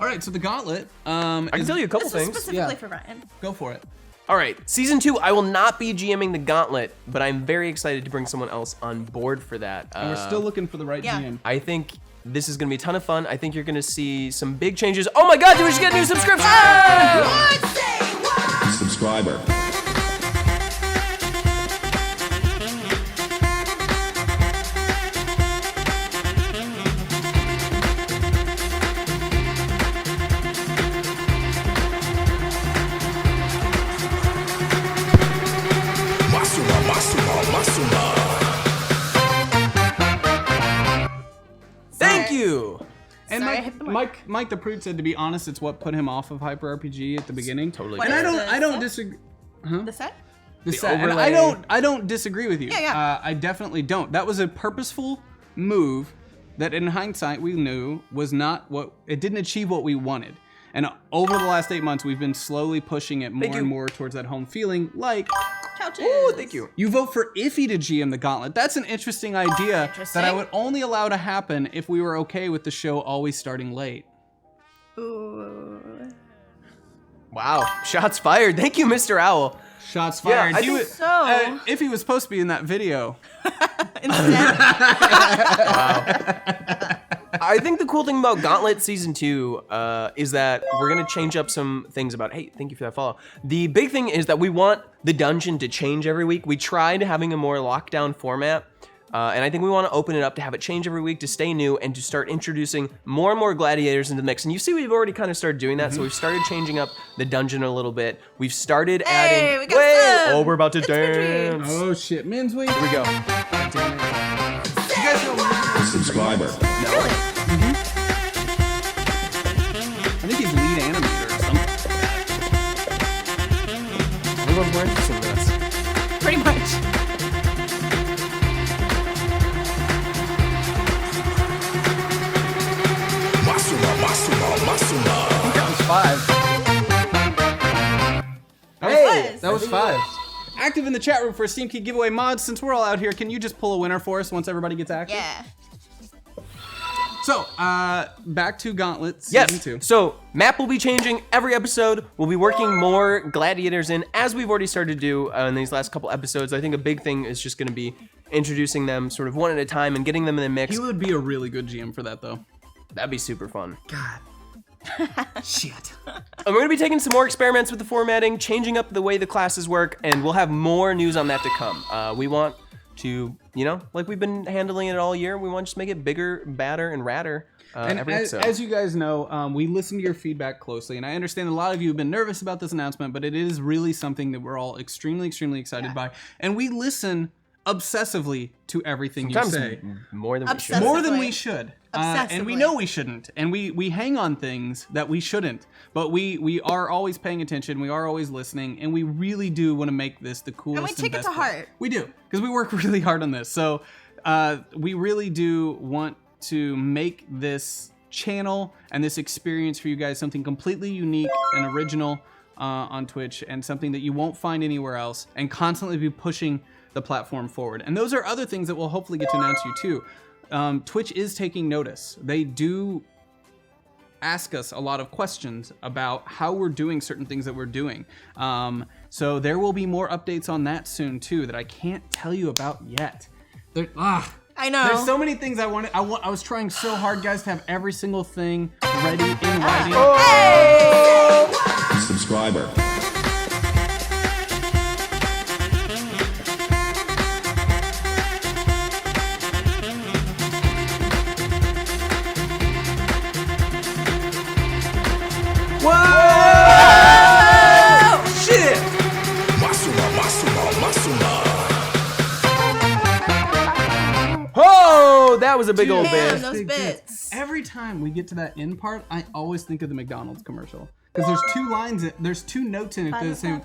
All right, so the Gauntlet. I can tell you a couple This is things. specifically for Ryan. Go for it. All right, season 2, I will not be GMing the Gauntlet, but I'm very excited to bring someone else on board for that. And we're still looking for the right GM. I think this is gonna be a ton of fun. I think you're gonna see some big changes. Oh my God, did we just get a new subscription? Subscriber. Thank you. And Sorry, I hit the Mike the Prude said, to be honest, it's what put him off of Hyper RPG at the beginning. Totally. What And is I don't the disagree. The set? The The set. And overlay. I don't disagree with you. Yeah, yeah. I definitely don't. That was a purposeful move that, in hindsight, we knew was not what it didn't achieve what we wanted. And over the last 8 months, we've been slowly pushing it more and more towards that home feeling, like. Couches. Ooh, thank you. You vote for Iffy to GM the Gauntlet. That's an interesting idea Interesting. that I would only allow to happen if we were okay with the show always starting late. Ooh. Wow, shots fired. Thank you, Mr. Owl. Shots Yeah, fired. I He think was- so. Iffy was supposed to be in that video. I think the cool thing about Gauntlet Season 2 is that we're gonna change up some things about, hey, thank you for that follow. The big thing is that we want the dungeon to change every week. We tried having a more lockdown format, and I think we wanna open it up to have it change every week, to stay new, and to start introducing more and more gladiators into the mix. And you see we've already kind of started doing that, so we've started changing up the dungeon a little bit. We've started adding, we got some. oh, we're about to It's dance. Oh shit, men's week. Here we go. God damn it. You guys know Subscriber. I think he's lead animator or something. Everyone's more interested in this. Pretty much. That was 5. Hey, That was 5. Active in the chat room for a Steam Key giveaway. Mods, since we're all out here, can you just pull a winner for us once everybody gets active? Yeah. So, back to Gauntlet Season 2. So, map will be changing every episode. We'll be working more gladiators in, as we've already started to do in these last couple episodes. I think a big thing is just gonna be introducing them sort of one at a time and getting them in the mix. He would be a really good GM for that, though. That'd be super fun. God. Shit. And we're gonna be taking some more experiments with the formatting, changing up the way the classes work, and we'll have more news on that to come. We want to, you know, like we've been handling it all year, we want to just make it bigger, badder, and radder And every episode. as you guys know, we listen to your feedback closely, and I understand a lot of you have been nervous about this announcement, but it is really something that we're all extremely, extremely excited by, and we listen obsessively to everything Sometimes you say. more than we should. More than we should. And we Obsessively. know we shouldn't. And we hang on things that we shouldn't. But we are always paying attention. We are always listening. And we really do want to make this the coolest And we take it best to place. heart. We do. Because we work really hard on this. So we really do want to make this channel and this experience for you guys something completely unique and original on Twitch and something that you won't find anywhere else, and constantly be pushing the platform forward. And those are other things that we'll hopefully get to announce to you too. Twitch is taking notice. They do ask us a lot of questions about how we're doing certain things that we're doing. So there will be more updates on that soon too that I can't tell you about yet. I know. There's so many things I wanted. I was trying so hard, guys, to have every single thing ready in writing. Subscriber. Whoa! Shit! Oh, that was a big old bit. Those bits. Every time we get to that end part, I always think of the McDonald's commercial. Because there's two lines, there's two notes in it that are the same.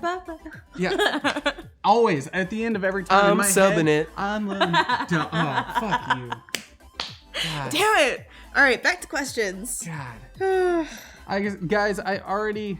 Yeah. Always, at the end of every time in my subbing head, it. I'm loving it. Oh, fuck you. God. Damn it. All right, back to questions. God. I guess, guys, somebody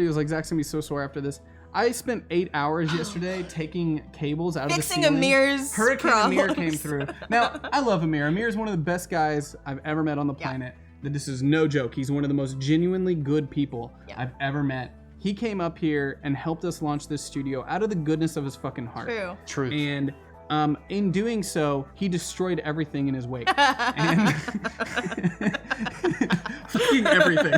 was like, Zach's gonna be so sore after this. I spent 8 hours yesterday taking cables out of the ceiling. Fixing Amir's Hurricane problems. Amir came through. Now, I love Amir. Amir is one of the best guys I've ever met on the planet. This is no joke. He's one of the most genuinely good people I've ever met. He came up here and helped us launch this studio out of the goodness of his fucking heart. True. And in doing so, he destroyed everything in his wake. And fucking everything.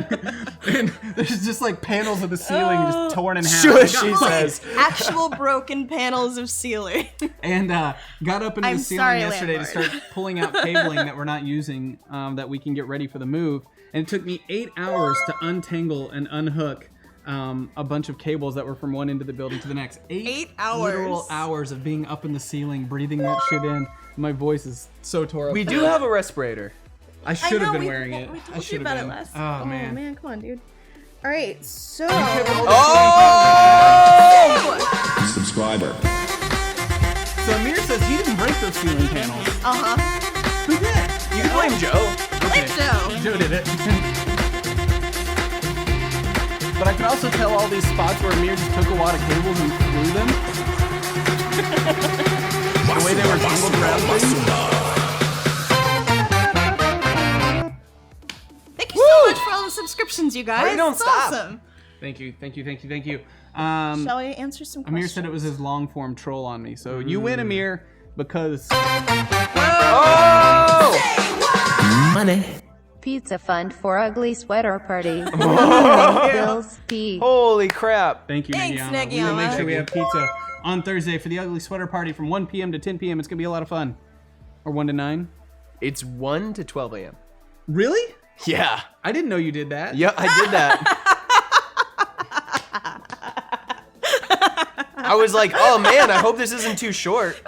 And there's just like panels of the ceiling just torn in half. Sure, she says. Actual broken panels of ceiling. And got up into the ceiling sorry, yesterday landlord. to start pulling out cabling that we're not using that we can get ready for the move. And it took me 8 hours to untangle and unhook a bunch of cables that were from one end of the building to the next. 8 hours. Literal hours of being up in the ceiling, breathing that shit in. My voice is so tore up. We do have a respirator. I should have been we, wearing it. We I told you should about have it been. last. Oh, man. Come on, dude. All right, so. Subscriber. So Amir says he didn't break those ceiling panels. Who did? You can blame Joe. Blame Joe. Joe did it. But I can also tell all these spots where Amir just took a lot of cables and threw them. The way they were tangled around things. Thank you so much for all the subscriptions, you guys. Hurry, don't It's stop. Awesome. Thank you. Shall we answer some questions? Amir said it was his long form troll on me. So you win, Amir, because money. Pizza fund for ugly sweater party. Bills P. Holy crap. Thank you, Thanks, Nagyama. We will make Nagyama. sure we have pizza on Thursday for the ugly sweater party from 1 p.m. to 10 p.m. It's gonna be a lot of fun. Or 1 to 9. It's 1 to 12 a.m. Really? Yeah. I didn't know you did that. Yeah, I did that. I was like, oh man, I hope this isn't too short.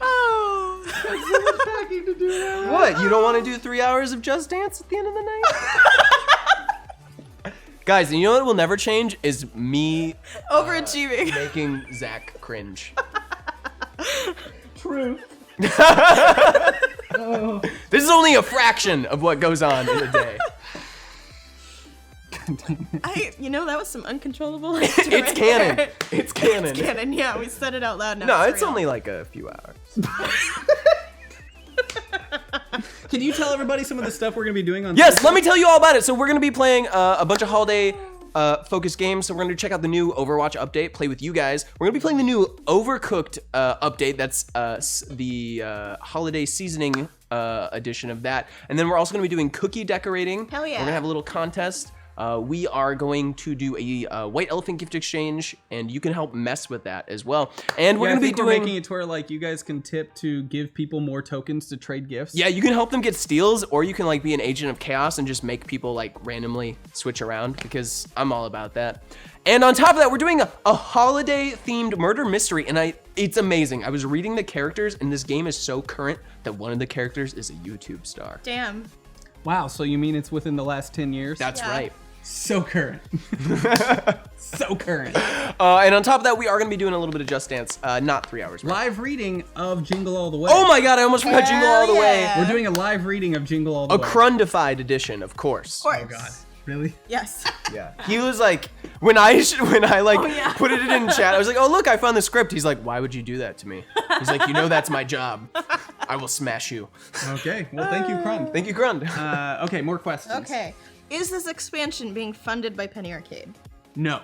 Oh. There's so much packing to do now. What? You don't want to do 3 hours of Just Dance at the end of the night? Guys, you know what will never change is me Overachieving. making Zach cringe. True. This is only a fraction of what goes on in a day. That was some uncontrollable. It's canon. It's canon. It's canon. Yeah, we said it out loud now. No, it's real. only like a few hours. Can you tell everybody some of the stuff we're gonna be doing on Yes, Thursday? let me tell you all about it. So we're gonna be playing a bunch of holiday focused games. So we're gonna check out the new Overwatch update, play with you guys. We're gonna be playing the new Overcooked update. That's the holiday seasoning edition of that. And then we're also gonna be doing cookie decorating. Hell yeah. We're gonna have a little contest. We are going to do a white elephant gift exchange, and you can help mess with that as well. And we're Yeah, gonna be we're doing making it to where like you guys can tip to give people more tokens to trade gifts. Yeah, you can help them get steals, or you can like be an agent of chaos and just make people like randomly switch around, because I'm all about that. And on top of that, we're doing a holiday themed murder mystery, and it's amazing. I was reading the characters, and this game is so current that one of the characters is a YouTube star. Damn. Wow, so you mean it's within the last 10 years? That's right. So current. So current. And on top of that, we are going to be doing a little bit of Just Dance, not 3 hours. Live reading of Jingle All the Way. Oh my god, I almost forgot Jingle All the Way. We're doing a live reading of Jingle All the A Way. crundified edition, of course. Oh god. Really? Yes. Yeah. He was like, when I put it in chat, I was like, oh look, I found the script. He's like, why would you do that to me? He's like, you know that's my job. I will smash you. Okay, well thank you, Crund. Thank you, Crund. Okay, more questions. Okay. Is this expansion being funded by Penny Arcade? No.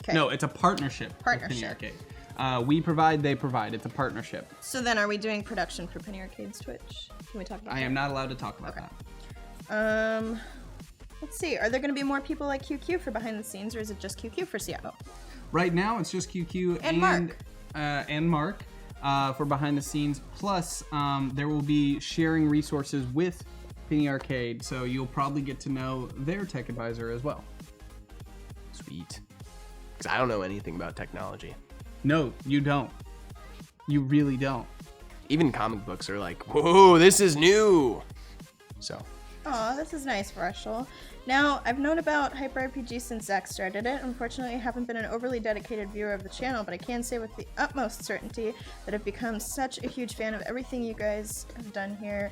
Okay. No, it's a partnership. with Penny Arcade. We provide, they provide. It's a partnership. So then are we doing production for Penny Arcade's Twitch? Can we talk about that? I am not allowed to talk about that. Let's see. Are there going to be more people like QQ for behind the scenes, or is it just QQ for Seattle? Right now, it's just QQ and Mark for behind the scenes. Plus, there will be sharing resources with Penny Arcade, so you'll probably get to know their tech advisor as well. Sweet. Because I don't know anything about technology. No, you don't. You really don't. Even comic books are like, whoa, this is new. So. Aw, this is nice, Russell. Now, I've known about HyperRPG since Zach started it. Unfortunately, I haven't been an overly dedicated viewer of the channel, but I can say with the utmost certainty that I've become such a huge fan of everything you guys have done here.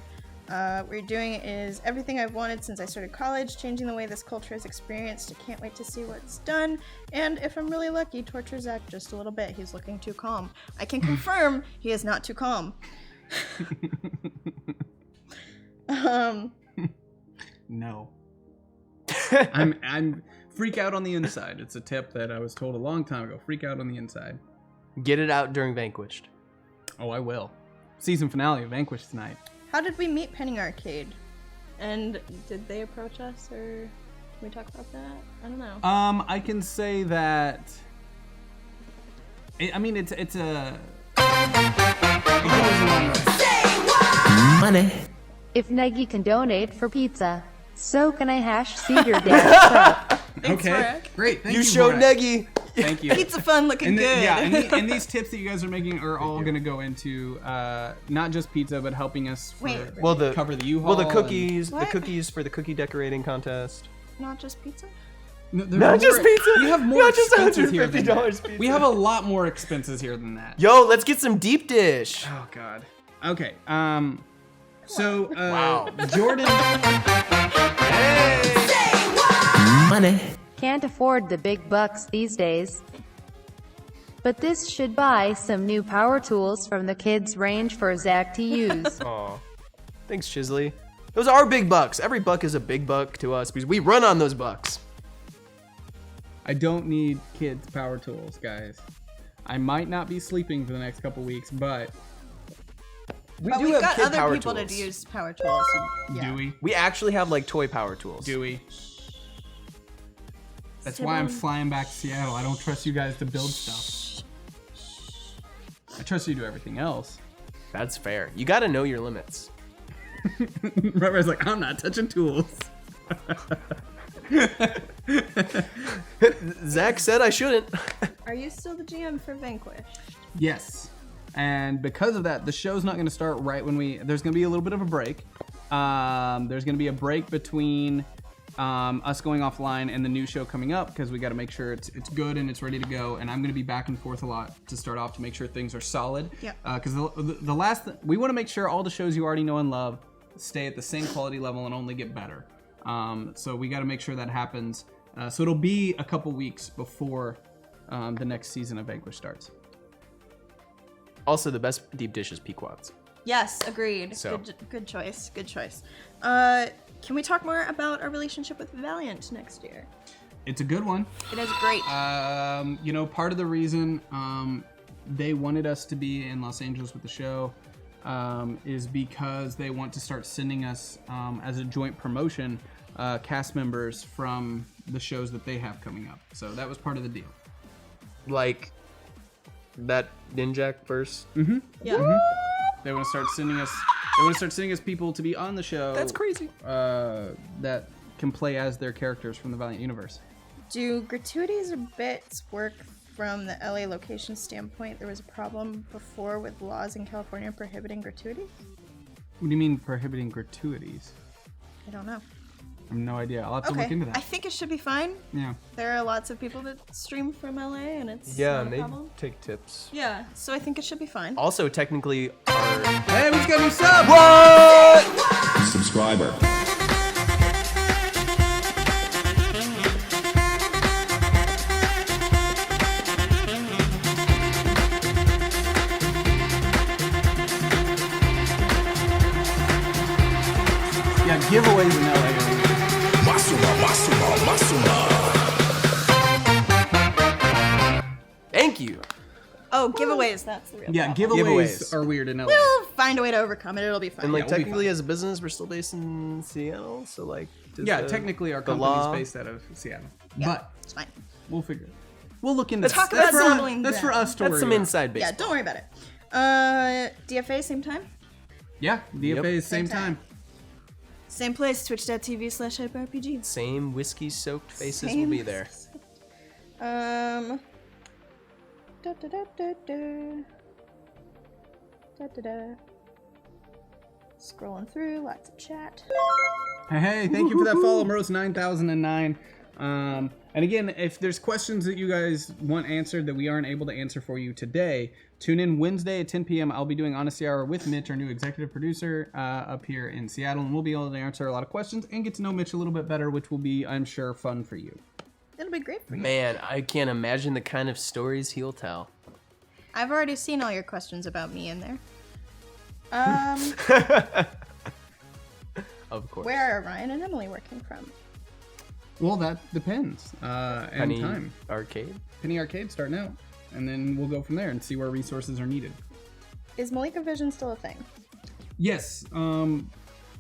What you're doing is everything I've wanted since I started college, changing the way this culture is experienced. I can't wait to see what's done. And if I'm really lucky, torture Zach just a little bit. He's looking too calm. I can confirm he is not too calm. No. I'm freak out on the inside. It's a tip that I was told a long time ago. Freak out on the inside. Get it out during Vanquished. Oh, I will. Season finale of Vanquished tonight. How did we meet Penny Arcade? And did they approach us, or can we talk about that? I don't know. I can say that. It's a. Money. If Negi can donate for pizza, so can I hash Cedar Dad's truck. Okay, great. Thank you. You showed Negi. Thank you. Pizza fun looking good. Yeah, and these tips that you guys are making are all going to go into not just pizza, but helping us cover the U-Haul. Well, the cookies for the cookie decorating contest. Not just pizza? No, Not just pizza. We have more Not just expenses here than that. $150 pizza. We have a lot more expenses here than that. Yo, let's get some deep dish. Oh God. Okay. So Wow. Jordan. Money. Can't afford the big bucks these days. But this should buy some new power tools from the kids' range for Zach to use. Aw. Thanks, Chisley. Those are big bucks. Every buck is a big buck to us because we run on those bucks. I don't need kids' power tools, guys. I might not be sleeping for the next couple weeks, but But we've got other people to use power tools. So, yeah. do we? We actually have like toy power tools. Do we? That's why I'm flying back to Seattle. I don't trust you guys to build stuff. I trust you to do everything else. That's fair. You got to know your limits. Reverend's like, I'm not touching tools. Zach said I shouldn't. Are you still the GM for Vanquish? Yes. And because of that, the show's not going to start right when there's going to be a little bit of a break. There's going to be a break between us going offline and the new show coming up because we got to make sure it's good and it's ready to go. And I'm going to be back and forth a lot to start off to make sure things are solid. Yeah. Because we want to make sure all the shows you already know and love stay at the same quality level and only get better. So we got to make sure that happens. So it'll be a couple weeks before the next season of Vanquish starts. Also, the best deep dish is Pequods. Yes, agreed. So. Good choice. Good choice. Can we talk more about our relationship with Valiant next year? It's a good one. It is great. Part of the reason they wanted us to be in Los Angeles with the show is because they want to start sending us as a joint promotion cast members from the shows that they have coming up. So that was part of the deal. Like that Ninjak verse? Mm-hmm. Yeah. Mm-hmm. They want to start sending us. They want to start sending us people to be on the show. That's crazy. That can play as their characters from the Valiant universe. Do gratuities or bits work from the LA location standpoint? There was a problem before with laws in California prohibiting gratuities. What do you mean prohibiting gratuities? I don't know. I have no idea. I'll have to look into that. I think it should be fine. Yeah. There are lots of people that stream from LA, and it's Yeah, not and a they problem. take tips. Yeah, so I think it should be fine. Also, technically, our... Hey, we just got a new sub! What? Subscriber. Yeah, giveaways in LA. Thank you. Oh, giveaways, that's the real Yeah, problem. giveaways are weird in LA. We'll find a way to overcome it. It'll be fine. And like we'll be technically as a business, we're still based in Seattle, so like Yeah, technically our company's based out of Seattle. Yeah, But it's fine. we'll figure it. We'll look into Let's talk about settling That's for down. us to That's worry some about. inside baseball. Yeah, don't worry about it. DFA, same time? Yeah, DFA is same time. Same place, twitch.tv/hyperrpg. Same whiskey-soaked faces Same. will be there. Da, da, da, da, da. Da, da, da. Scrolling through, lots of chat. Hey, thank you for that follow, Morose 9009. And again, if there's questions that you guys want answered that we aren't able to answer for you today, tune in Wednesday at 10 p.m. I'll be doing Honesty Hour with Mitch, our new executive producer, up here in Seattle, and we'll be able to answer a lot of questions and get to know Mitch a little bit better, which will be, I'm sure, fun for you. It'll be great for you. Man, I can't imagine the kind of stories he'll tell. I've already seen all your questions about me in there. Of course. Where are Ryan and Emily working from? Well, that depends. Penny time. Arcade? Penny Arcade starting out. And then we'll go from there and see where resources are needed. Is Malika Vision still a thing? Yes.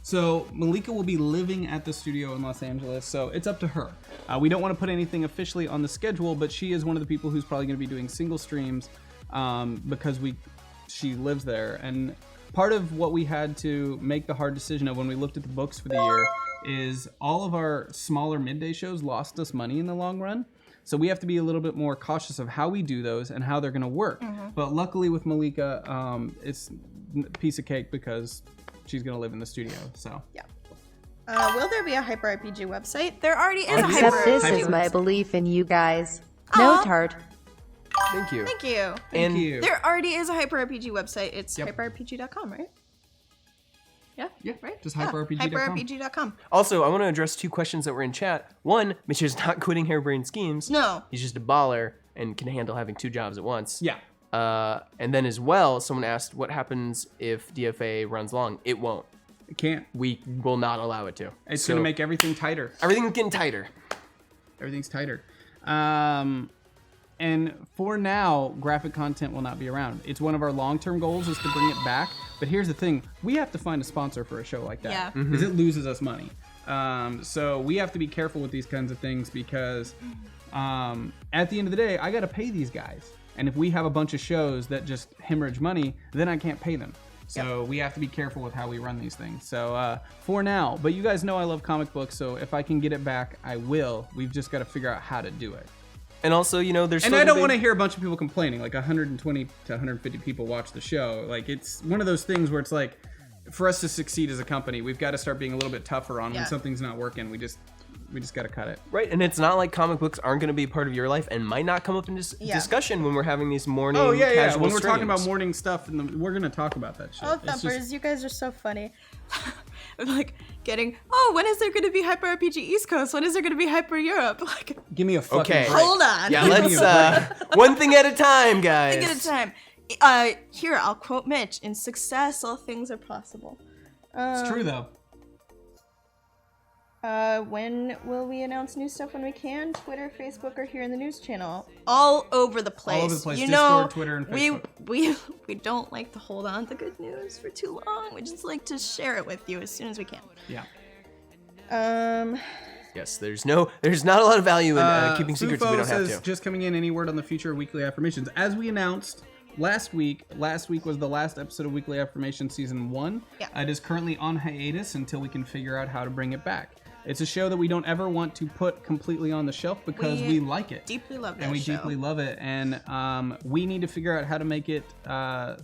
So Malika will be living at the studio in Los Angeles, so it's up to her. We don't want to put anything officially on the schedule, but she is one of the people who's probably going to be doing single streams because she lives there. And part of what we had to make the hard decision of when we looked at the books for the year is all of our smaller midday shows lost us money in the long run. So we have to be a little bit more cautious of how we do those and how they're going to work. But luckily with Malika, it's a piece of cake because she's going to live in the studio. So yeah. Will there be a Hyper RPG website? There already is a Except Hyper this RPG is my website. belief in you guys. No tart. Thank you. Thank you. Thank you. There already is a Hyper RPG website. It's Yep. hyperrpg.com, right? Yeah? Yeah, right? just Yeah, hyperrpg.com. hyperrpg.com. Also, I want to address two questions that were in chat. One, Mitch is not quitting Harebrained Schemes. No. He's just a baller and can handle having two jobs at once. Yeah. And then as well, someone asked what happens if DFA runs long. It won't. It can't. We will not allow it to. It's So going to make everything tighter. everything's getting tighter. Everything's tighter. And for now, graphic content will not be around. It's one of our long-term goals is to bring it back. But here's the thing. We have to find a sponsor for a show like that. Yeah. Because it loses us money. So we have to be careful with these kinds of things because at the end of the day, I got to pay these guys. And if we have a bunch of shows that just hemorrhage money, then I can't pay them. So we have to be careful with how we run these things. So for now, but you guys know I love comic books, so if I can get it back, I will. We've just got to figure out how to do it. And also, you know, there's And still I don't the want to big- hear a bunch of people complaining, like 120 to 150 people watch the show. Like it's one of those things where it's like, for us to succeed as a company, we've got to start being a little bit tougher on Yeah. when something's not working. We just got to cut it. Right, and it's not like comic books aren't going to be a part of your life and might not come up in Yeah. discussion when we're having these morning Oh yeah, yeah. casual When we're talking about streams. morning stuff, and we're gonna talk about that shit. Oh, It's just- Thumpers, you guys are so funny. I'm like getting, oh, when is there going to be Hyper RPG East Coast? When is there going to be Hyper Europe? Like, Give me a fucking Okay. break. hold on. Yeah, let's one thing at a time, guys. Thing at a time. Here, I'll quote Mitch. In success, all things are possible. It's true though. When will we announce new stuff when we can? Twitter, Facebook, or here in the news channel? All over the place. All over the place. You Discord, know, Twitter, and we don't like to hold on to good news for too long. We just like to share it with you as soon as we can. Yeah. Yes, there's not a lot of value in keeping secrets if we Fufo don't have says, to. just coming in, any word on the future of Weekly Affirmations? As we announced last week was the last episode of Weekly Affirmation Season 1. Yeah. It is currently on hiatus until we can figure out how to bring it back. It's a show that we don't ever want to put completely on the shelf because we like it. Deeply love that and we show. deeply love it, and we need to figure out how to make it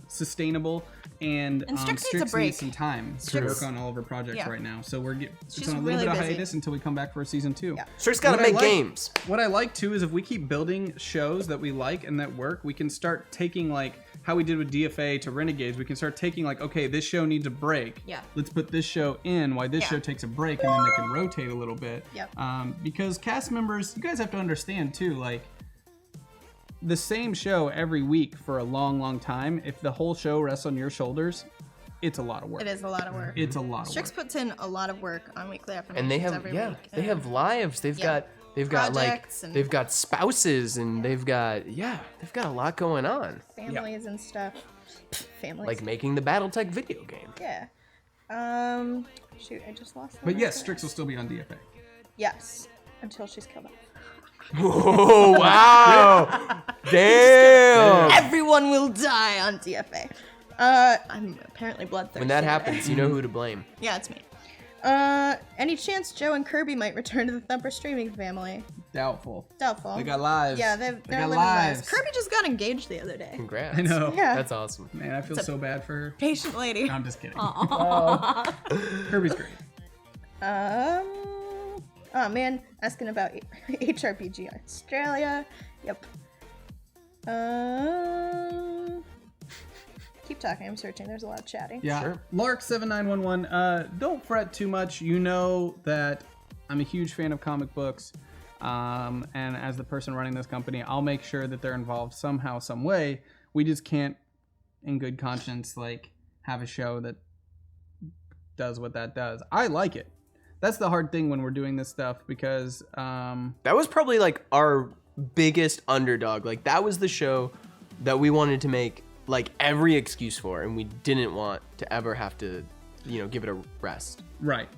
sustainable. And Strix needs a break. needs some time to work on all of our projects right now. So it's She's on a little really bit of busy. hiatus until we come back for season 2. Yeah. Strix got to make games. What I like too is if we keep building shows that we like and that work, we can start taking like how we did with DFA to Renegades. We can start taking like, okay, this show needs a break. Yeah. Let's put this show in while this show takes a break, and then they can rotate a little bit. Yep. Because cast members, you guys have to understand too, like the same show every week for a long, long time. If the whole show rests on your shoulders, it's a lot of work. It is a lot of work. It's a lot of Strix work. puts in a lot of work on weekly affirmations And they have every week. they have lives. They've got Projects like and- they've got spouses and they've got a lot going on. families and stuff. Families. Like making the BattleTech video game. Yeah. Shoot, I just lost. But yes, Strix will still be on DFA. Yes, until she's killed off. Oh wow! Damn! Everyone will die on DFA. I'm apparently bloodthirsty. When that today. happens, you know who to blame. Yeah, it's me. Any chance Joe and Kirby might return to the Thumper streaming family? Doubtful. Doubtful. They got lives. Yeah, they're got living lives. lives. Kirby just got engaged the other day. Congrats. I know. Yeah. That's awesome. Man, I feel It's a so bad for her. Patient lady. No, I'm just kidding. Aw. Kirby's great. Oh man, asking about HRPG Australia. Yep. Keep talking. I'm searching. There's a lot of chatting. Yeah. Sure. Lark7911, don't fret too much. You know that I'm a huge fan of comic books. And as the person running this company, I'll make sure that they're involved somehow, some way. We just can't, in good conscience, like have a show that does what that does. I like it. That's the hard thing when we're doing this stuff because That was probably like our biggest underdog. Like that was the show that we wanted to make like every excuse for, and we didn't want to ever have to, give it a rest. right,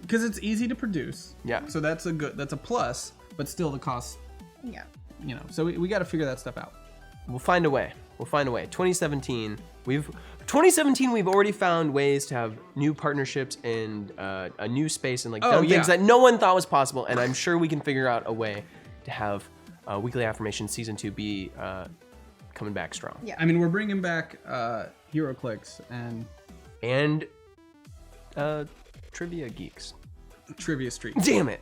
because it's easy to produce. Yeah. So that's a plus, but still the cost. Yeah. So we got to figure that stuff out. We'll find a way. 2017, we've already found ways to have new partnerships and a new space and like done things that no one thought was possible. And I'm sure we can figure out a way to have Weekly Affirmation Season 2 be coming back strong. Yeah. I mean, we're bringing back HeroClix and Trivia Geeks. Trivia Street. Damn it.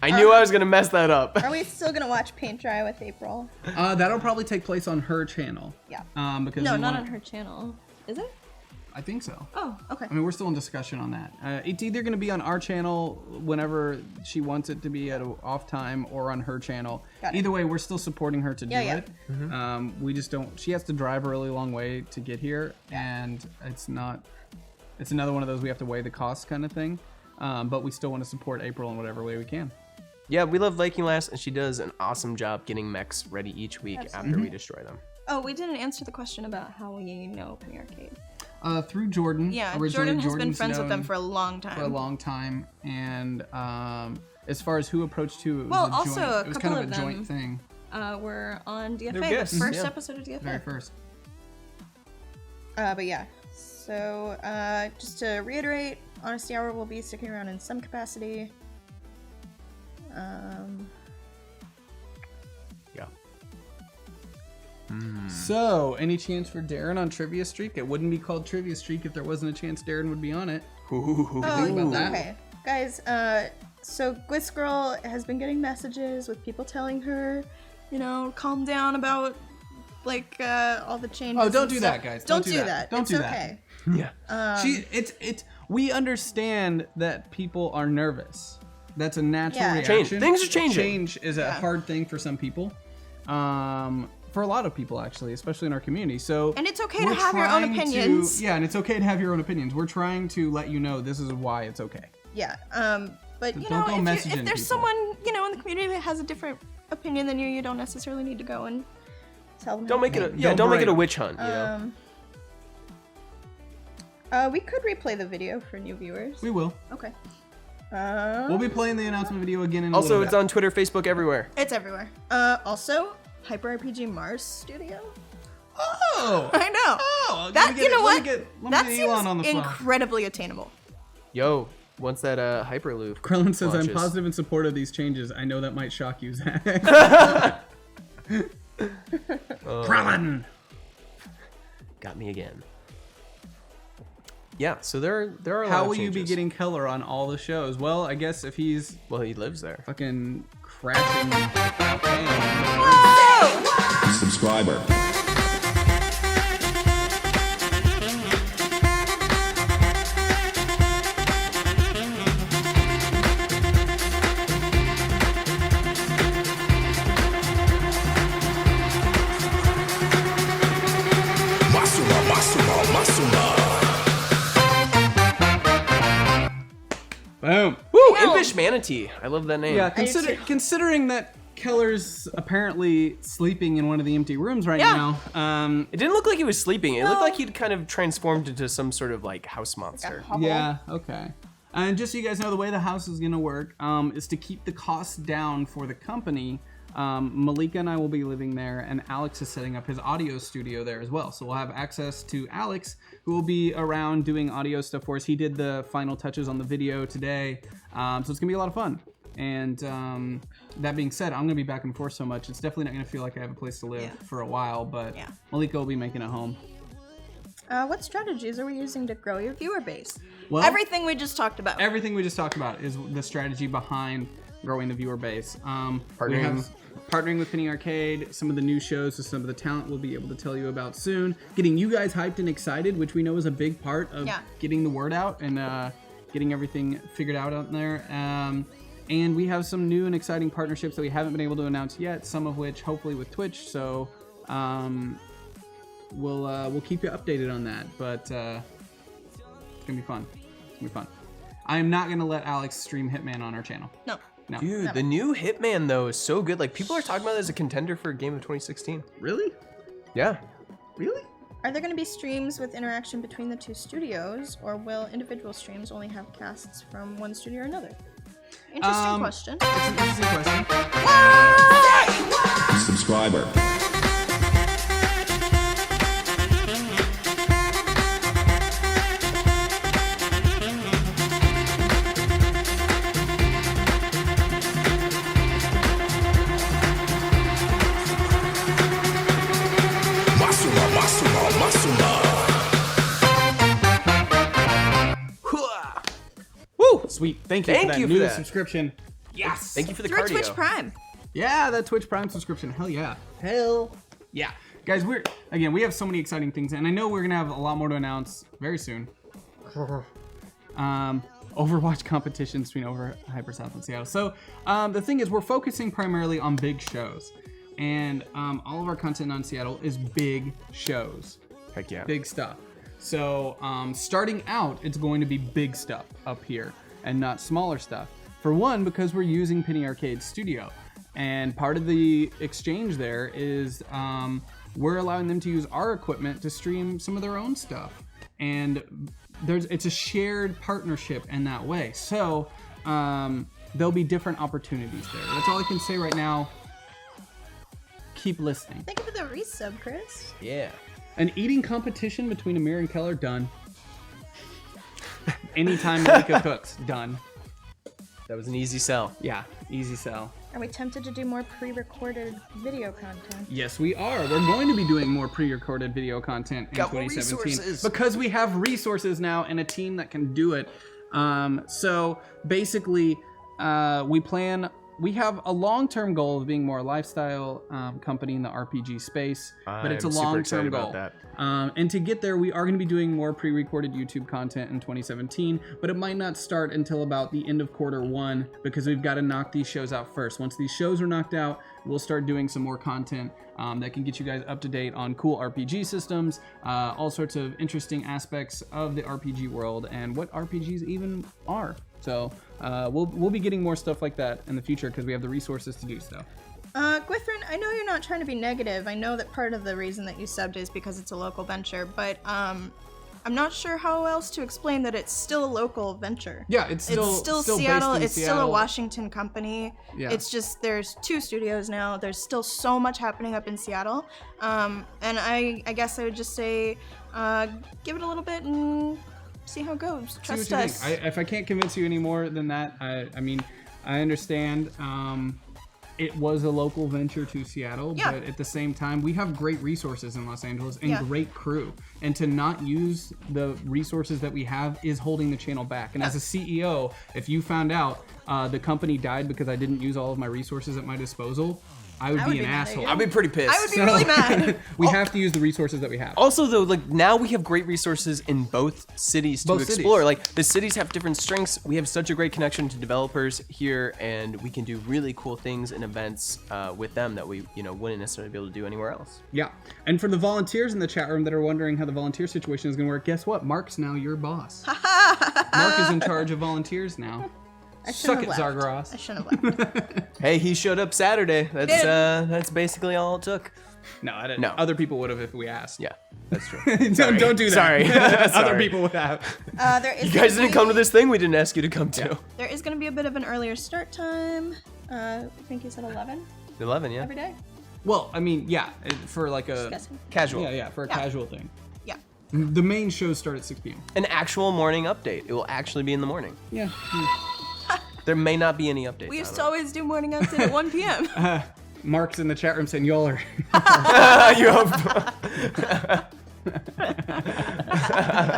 I knew I was going to mess that up. Are we still gonna watch Paint Dry with April? That'll probably take place on her channel. Yeah. Because No, we not want- on her channel. Is it? I think so. Oh, okay. I mean, we're still in discussion on that. It's either going to be on our channel whenever she wants it to be at an off time, or on her channel. Got it. Either way, we're still supporting her to do Yeah. it. We just don't. She has to drive a really long way to get here, and it's another one of those we have to weigh the cost kind of thing. But we still want to support April in whatever way we can. Yeah, we love Viking Lass, and she does an awesome job getting mechs ready each week after we destroy them. Oh, we didn't answer the question about how we know Penny Arcade. Through Jordan. Yeah, Originally, Jordan has been Jordan's friends with them known for a long time. For a long time, and as far as who approached who, it was Well, a also joint, a it was couple kind of of a joint them thing. were on DFA, They're the guests, first yeah. episode of DFA. Very first. But yeah, so just to reiterate, Honesty Hour will be sticking around in some capacity. So, any chance for Darren on Trivia Streak? It wouldn't be called Trivia Streak if there wasn't a chance Darren would be on it. Ooh. Think about that. Okay, guys. So Gwitz Girl has been getting messages with people telling her, calm down about like all the changes. Oh, don't and do stuff. that, guys. Don't do that. Don't It's do okay. that. Yeah. We understand that people are nervous. That's a natural Yeah. reaction. Change. Things are changing. Change is a hard thing for some people. For a lot of people, actually, especially in our community. So, And it's okay to we're have your own trying to- opinions. and it's okay to have your own opinions. We're trying to let you know this is why it's okay. Yeah. But So you don't know, go if messaging there's people. someone in the community that has a different opinion than you don't necessarily need to go and tell them. Don't make it a Don't make it a break. witch hunt, We could replay the video for new viewers. We will. Okay. We'll be playing the announcement video again in a Also, little it's bit. on Twitter, Facebook, everywhere. It's everywhere. Also, Hyper RPG Mars Studio. Oh! I know. Oh! That let me get what? Let me That get seems Elon on the phone. incredibly attainable. Yo, once that Hyperloop. Krillin says, launches. I'm positive in support of these changes. I know that might shock you, Zach. Krillin! Got me again. Yeah, so there are a lot How of will you be changes. getting Keller on all the shows? Well, I guess if he's... Well, he lives there. Fucking crashing. Subscriber. Boom. Woo! Impish Manatee. I love that name. Yeah, considering that Keller's apparently sleeping in one of the empty rooms right now. It didn't look like he was sleeping. It looked like he'd kind of transformed into some sort of like house monster. Yeah, okay. And just so you guys know, the way the house is gonna work is to keep the costs down for the company. Malika and I will be living there, and Alex is setting up his audio studio there as well. So we'll have access to Alex, who will be around doing audio stuff for us. He did the final touches on the video today, so it's gonna be a lot of fun. And that being said, I'm gonna be back and forth so much, it's definitely not gonna feel like I have a place to live for a while, but Malika will be making a home. What strategies are we using to grow your viewer base? Well, everything we just talked about. Everything we just talked about is the strategy behind growing the viewer base. We have partnering with Penny Arcade, some of the new shows, so some of the talent we'll be able to tell you about soon. Getting you guys hyped and excited, which we know is a big part of getting the word out and getting everything figured out there. And we have some new and exciting partnerships that we haven't been able to announce yet, some of which hopefully with Twitch, so we'll keep you updated on that, but it's gonna be fun. It's gonna be fun. I'm not gonna let Alex stream Hitman on our channel. No. Dude, the new Hitman though is so good. Like people are talking about it as a contender for Game of 2016. Really? Yeah. Really? Are there going to be streams with interaction between the two studios, or will individual streams only have casts from one studio or another? Interesting question. It's an interesting question. Subscriber. Woo! Sweet. Thank you Thank for that you for new that. subscription. Yes. Thank you for the Through cardio. Twitch Prime. Yeah, that Twitch Prime subscription. Hell yeah. Hell yeah. Guys, we have so many exciting things, and I know we're gonna have a lot more to announce very soon. Overwatch competitions between Hyper South and Seattle. So the thing is, we're focusing primarily on big shows, and all of our content on Seattle is big shows. Heck yeah. Big stuff. So starting out, it's going to be big stuff up here and not smaller stuff. For one, because we're using Penny Arcade Studio. And part of the exchange there is we're allowing them to use our equipment to stream some of their own stuff. And it's a shared partnership in that way. So there'll be different opportunities there. That's all I can say right now. Keep listening. Thank you for the resub, Chris. Yeah. An eating competition between Amir and Keller, done. Anytime Malika cooks, done. That was an easy sell. Yeah, easy sell. Are we tempted to do more pre-recorded video content? Yes, we are. We're going to be doing more pre-recorded video content in Got more 2017 resources. because we have resources now and a team that can do it. So basically, we have a long-term goal of being more a lifestyle company in the RPG space, but it's a I'm super long-term excited goal. about that. And to get there, we are going to be doing more pre-recorded YouTube content in 2017, but it might not start until about the end of Q1 because we've got to knock these shows out first. Once these shows are knocked out, we'll start doing some more content that can get you guys up to date on cool RPG systems, all sorts of interesting aspects of the RPG world and what RPGs even are. So we'll be getting more stuff like that in the future because we have the resources to do so. Gwithrin, I know you're not trying to be negative. I know that part of the reason that you subbed is because it's a local venture, but I'm not sure how else to explain that it's still a local venture. Yeah, it's still Seattle. based in It's still a Seattle. Washington company. Yeah. It's just there's 2 studios now. There's still so much happening up in Seattle. And I guess I would just say give it a little bit and See how it goes. See Trust what you us. think. If I can't convince you any more than that, I mean, I understand. It was a local venture to Seattle, Yeah. but at the same time, we have great resources in Los Angeles and Yeah. great crew. And to not use the resources that we have is holding the channel back. And as a CEO, if you found out the company died because I didn't use all of my resources at my disposal, I would be an asshole. I'd be pretty pissed. I would be really mad. We have to use the resources that we have. Also, though, like now we have great resources in both cities to Both explore. cities. Like the cities have different strengths. We have such a great connection to developers here, and we can do really cool things and events with them that we, wouldn't necessarily be able to do anywhere else. Yeah. And for the volunteers in the chat room that are wondering how the volunteer situation is going to work, guess what? Mark's now your boss. Mark is in charge of volunteers now. I Suck shouldn't it, have left. Zargaros. I shouldn't have left. Hey, he showed up Saturday. That's basically all it took. No, I didn't. No. Other people would have if we asked. Yeah, that's true. Don't do that. Sorry. Other Sorry. people would have. There is You guys didn't come to this thing we didn't ask you to come to. There is going to be a bit of an earlier start time. I think you said 11 11, yeah. every day. Well, I mean, yeah, for like a Just guessing. Casual. Yeah, for a casual thing. Yeah. The main shows start at 6 p.m. An actual morning update. It will actually be in the morning. Yeah. There may not be any updates. We I used don't to always do morning update at 1 p.m. Mark's in the chat room saying y'all are.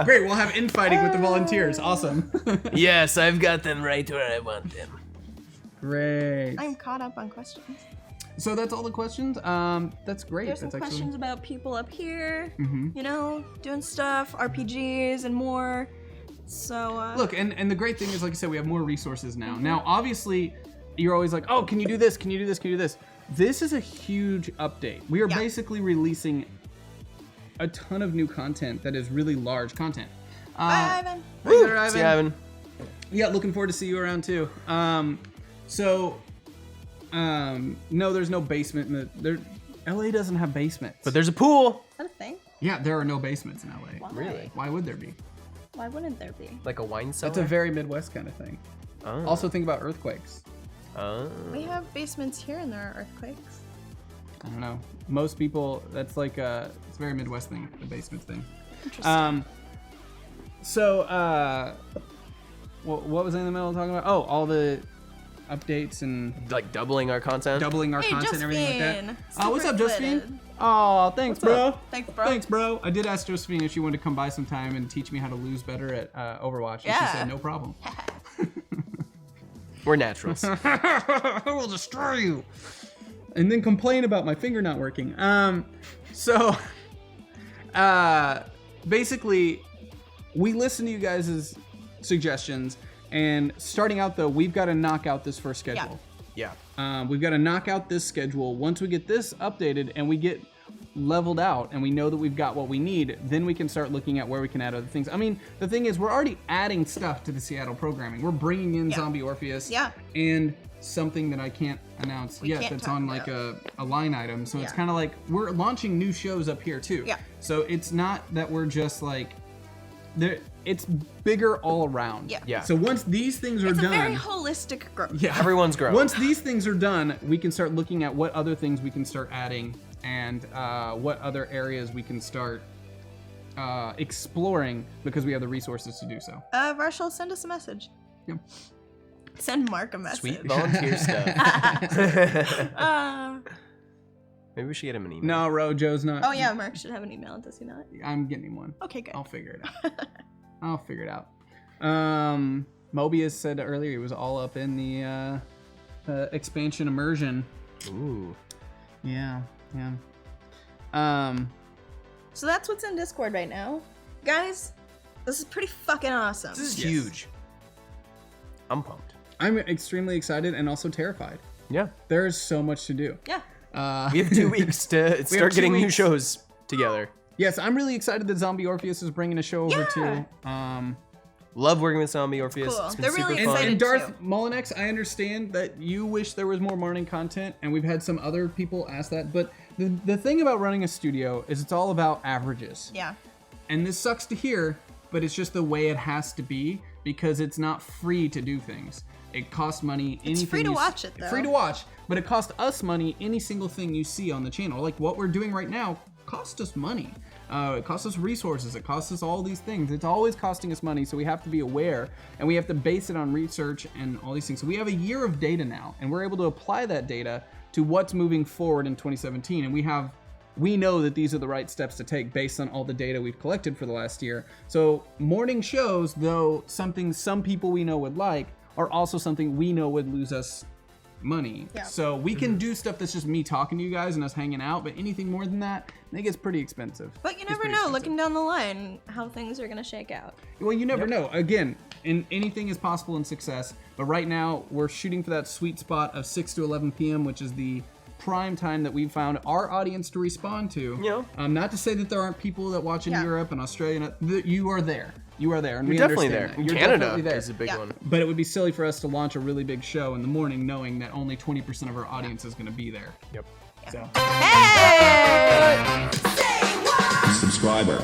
Great, we'll have infighting with the volunteers. Awesome. Yes, I've got them right where I want them. Great. I'm caught up on questions. So that's all the questions. That's great. There's some that's questions about people up here, Mhm. doing stuff, RPGs and more. So Look, and the great thing is, like I said, we have more resources now. Mhm. Now, obviously, you're always like, oh, can you do this? Can you do this? Can you do this? This is a huge update. We are basically releasing a ton of new content that is really large content. Bye, Ivan. Hi there, Ivan. See you, Ivan. Yeah, looking forward to see you around too. No, there's no basement. LA doesn't have basements. But there's a pool. Is that a thing? Yeah, there are no basements in LA. Why? Really? Why would there be? Why wouldn't there be? Like a wine cellar? That's a very Midwest kind of thing. Oh. Also think about earthquakes. Oh. We have basements here and there are earthquakes. I don't know. Most people, that's like it's a very Midwest thing, the basement thing. Interesting. What was I in the middle of talking about? Oh, all the updates and like doubling our content. Doubling our content and everything like Josephine. that. What's up, Super Josephine? excited. Oh, thanks, What's bro. up? Thanks, bro. Thanks, bro. I did ask Josephine if she wanted to come by sometime and teach me how to lose better at Overwatch. And Yeah. she said, no problem. We're naturals. I will destroy you. And then complain about my finger not working. Basically, we listen to you guys' suggestions. And starting out, though, we've got to knock out this first schedule. Yeah. We've got to knock out this schedule. Once we get this updated and we get leveled out and we know that we've got what we need, then we can start looking at where we can add other things. I mean, the thing is, we're already adding stuff to the Seattle programming. We're bringing in Zombie Orpheus and something that I can't announce yet can't that's talk on like a line item. So it's kind of like we're launching new shows up here too. Yeah. So it's not that we're just like, it's bigger all around. Yeah. So once these things are It's a done, very holistic growth. yeah, Everyone's growing. Once these things are done, we can start looking at what other things we can start adding and what other areas we can start exploring because we have the resources to do so. Varshal, send us a message. Yeah. Send Mark a message. Sweet volunteer stuff. Maybe we should get him an email. No, Ro, Joe's not. Oh yeah, Mark should have an email, does he not? I'm getting him one. Okay, good. I'll figure it out. Mobius said earlier he was all up in the expansion immersion. Ooh. Yeah. So that's what's in Discord right now. Guys, this is pretty fucking awesome. This is huge. I'm pumped. I'm extremely excited and also terrified. Yeah. There is so much to do. Yeah. We have 2 weeks to start getting new shows together. Yes, I'm really excited that Zombie Orpheus is bringing a show over too. Love working with Zombie Orpheus. Cool. It's been They're super really fun. excited. And Darth too. Mullinex, I understand that you wish there was more morning content, and we've had some other people ask that, but the thing about running a studio is it's all about averages. Yeah. And this sucks to hear, but it's just the way it has to be because it's not free to do things. It costs money. It's free to watch it, though. Free to watch, but it costs us money any single thing you see on the channel. Like what we're doing right now costs us money. It costs us resources. It costs us all these things. It's always costing us money, so we have to be aware, and we have to base it on research and all these things. So we have a year of data now, and we're able to apply that data to what's moving forward in 2017, and we know that these are the right steps to take based on all the data we've collected for the last year. So morning shows, though something some people we know would like, are also something we know would lose us money. Yeah. So we can do stuff that's just me talking to you guys and us hanging out, but anything more than that, I think it's pretty expensive. But you never know, looking down the line, how things are gonna shake out. Well, you never know. Again, anything is possible in success, but right now we're shooting for that sweet spot of 6 to 11 p.m., which is the prime time that we've found our audience to respond to. Not to say that there aren't people that watch in Europe and Australia. You are there. You are there, and You're we definitely understand there. that. You're Canada definitely there. is a big one. But it would be silly for us to launch a really big show in the morning knowing that only 20% of our audience is going to be there. Yep. So. Hey! Subscriber.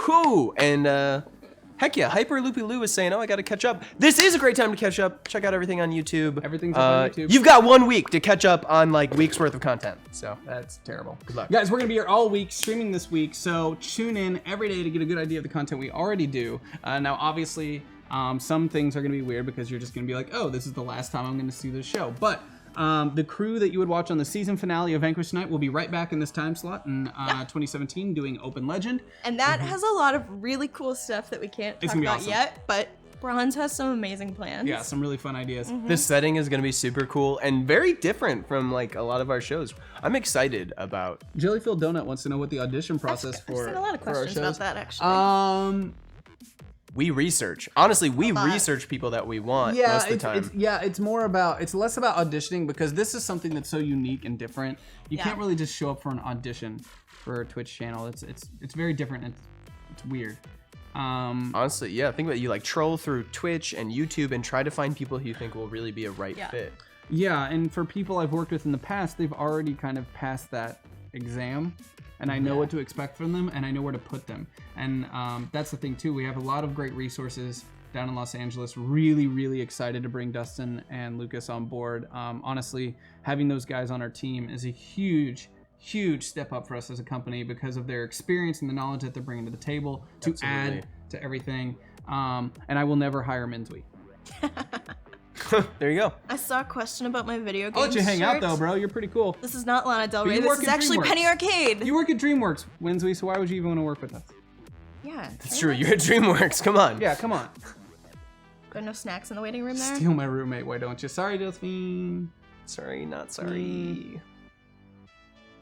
Whew, and heck yeah, Hyper Loopy Lou is saying, oh, I gotta catch up. This is a great time to catch up. Check out everything on YouTube. Everything's up on YouTube. You've got 1 week to catch up on like weeks worth of content. So that's terrible. Good luck. Guys, we're gonna be here all week streaming this week, so tune in every day to get a good idea of the content we already do. Now, obviously, some things are gonna be weird because you're just gonna be like, oh, this is the last time I'm gonna see this show. But the crew that you would watch on the season finale of Vanquish Tonight will be right back in this time slot in 2017 doing Open Legend. And that has a lot of really cool stuff that we can't It's talk gonna be about awesome. yet, but Bronze has some amazing plans. Yeah, some really fun ideas. This setting is gonna be super cool and very different from like a lot of our shows. I'm excited about. Jellyfield Donut wants to know what the audition process I've seen a lot of for our questions about shows. that, actually. We research. Honestly, we research people that we want most of the time. It's less about auditioning because this is something that's so unique and different. You can't really just show up for an audition for a Twitch channel. It's very different. It's weird. Honestly, yeah, think about it. You like troll through Twitch and YouTube and try to find people who you think will really be a right fit. Yeah, and for people I've worked with in the past, they've already kind of passed that exam. And I know what to expect from them, and I know where to put them. And that's the thing too. We have a lot of great resources down in Los Angeles. Really, really excited to bring Dustin and Lucas on board. Honestly, having those guys on our team is a huge step up for us as a company because of their experience and the knowledge that they're bringing to the table to add to everything. And I will never hire Minzui. There you go. I saw a question about my video game I'll let you hang out shirt. though, bro. You're pretty cool. This is not Lana Del But Rey. you This work is at actually DreamWorks. Penny Arcade. You work at DreamWorks, Winsley, so why would you even want to work with us? Yeah. That's true. You're at DreamWorks. Come on. Yeah, come on. Got no snacks in the waiting room there? Steal my roommate, why don't you? Sorry, Delphine. Sorry, not sorry.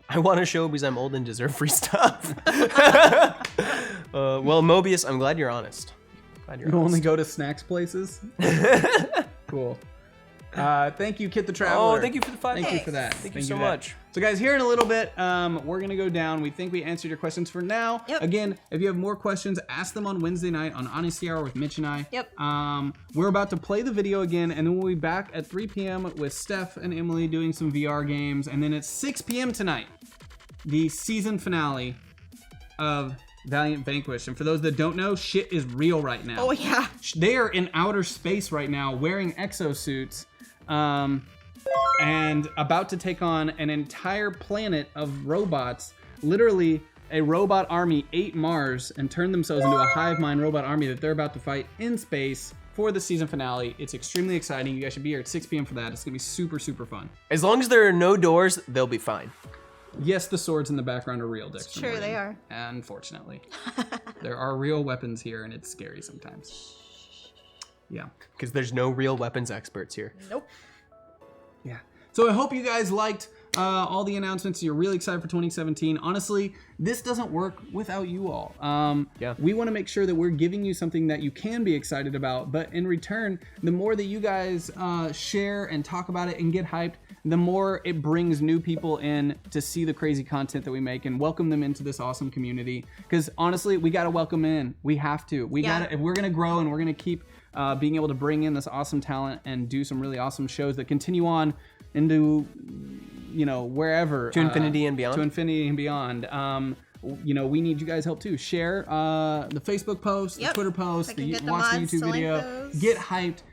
I want to show because I'm old and deserve free stuff. Well, Mobius, I'm glad you're honest. You only go to snacks places? Cool. Thank you, Kit the Traveler. Oh, thank you for the 5. Thank you for that. Thank you so much. So guys, here in a little bit, we're gonna go down. We think we answered your questions for now. Yep. Again, if you have more questions, ask them on Wednesday night on Honesty Hour with Mitch and I. Yep. We're about to play the video again, and then we'll be back at 3 p.m. with Steph and Emily doing some VR games, and then at 6 p.m. tonight, the season finale of Valiant Vanquish. And for those that don't know, shit is real right now. Oh, yeah. They are in outer space right now wearing exosuits and about to take on an entire planet of robots. Literally, a robot army ate Mars and turned themselves into a hive mind robot army that they're about to fight in space for the season finale. It's extremely exciting. You guys should be here at 6 p.m. for that. It's gonna be super, super fun. As long as there are no doors, they'll be fine. Yes, the swords in the background are real, Dexter. Sure, they Morgan. Unfortunately. There are real weapons here, and it's scary sometimes. Yeah. Because there's no real weapons experts here. Nope. Yeah. So I hope you guys liked all the announcements. You're really excited for 2017. Honestly, this doesn't work without you all. We want to make sure that we're giving you something that you can be excited about, but in return, the more that you guys share and talk about it and get hyped, the more it brings new people in to see the crazy content that we make and welcome them into this awesome community. Because honestly, we got to welcome in. We have to. We got to, if we're going to grow and we're going to keep being able to bring in this awesome talent and do some really awesome shows that continue on into, wherever. To infinity and beyond. To infinity and beyond. We need you guys' help too. Share the Facebook post, the Twitter post, watch the YouTube video. Get hyped.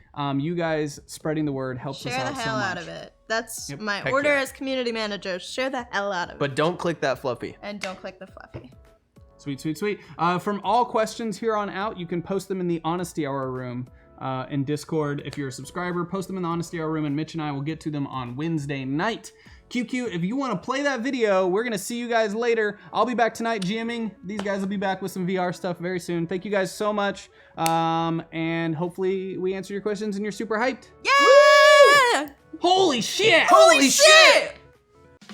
You guys spreading the word helps us out so much. Share the hell out of it. That's my order as community manager. Share the hell out of it. But don't click that fluffy. And don't click the fluffy. Sweet, sweet, sweet. From all questions here on out, you can post them in the Honesty Hour room in Discord. If you're a subscriber, post them in the Honesty Hour room, and Mitch and I will get to them on Wednesday night. QQ, if you want to play that video, we're going to see you guys later. I'll be back tonight GMing. These guys will be back with some VR stuff very soon. Thank you guys so much. And hopefully we answer your questions and you're super hyped. Yeah! Holy shit! Holy shit!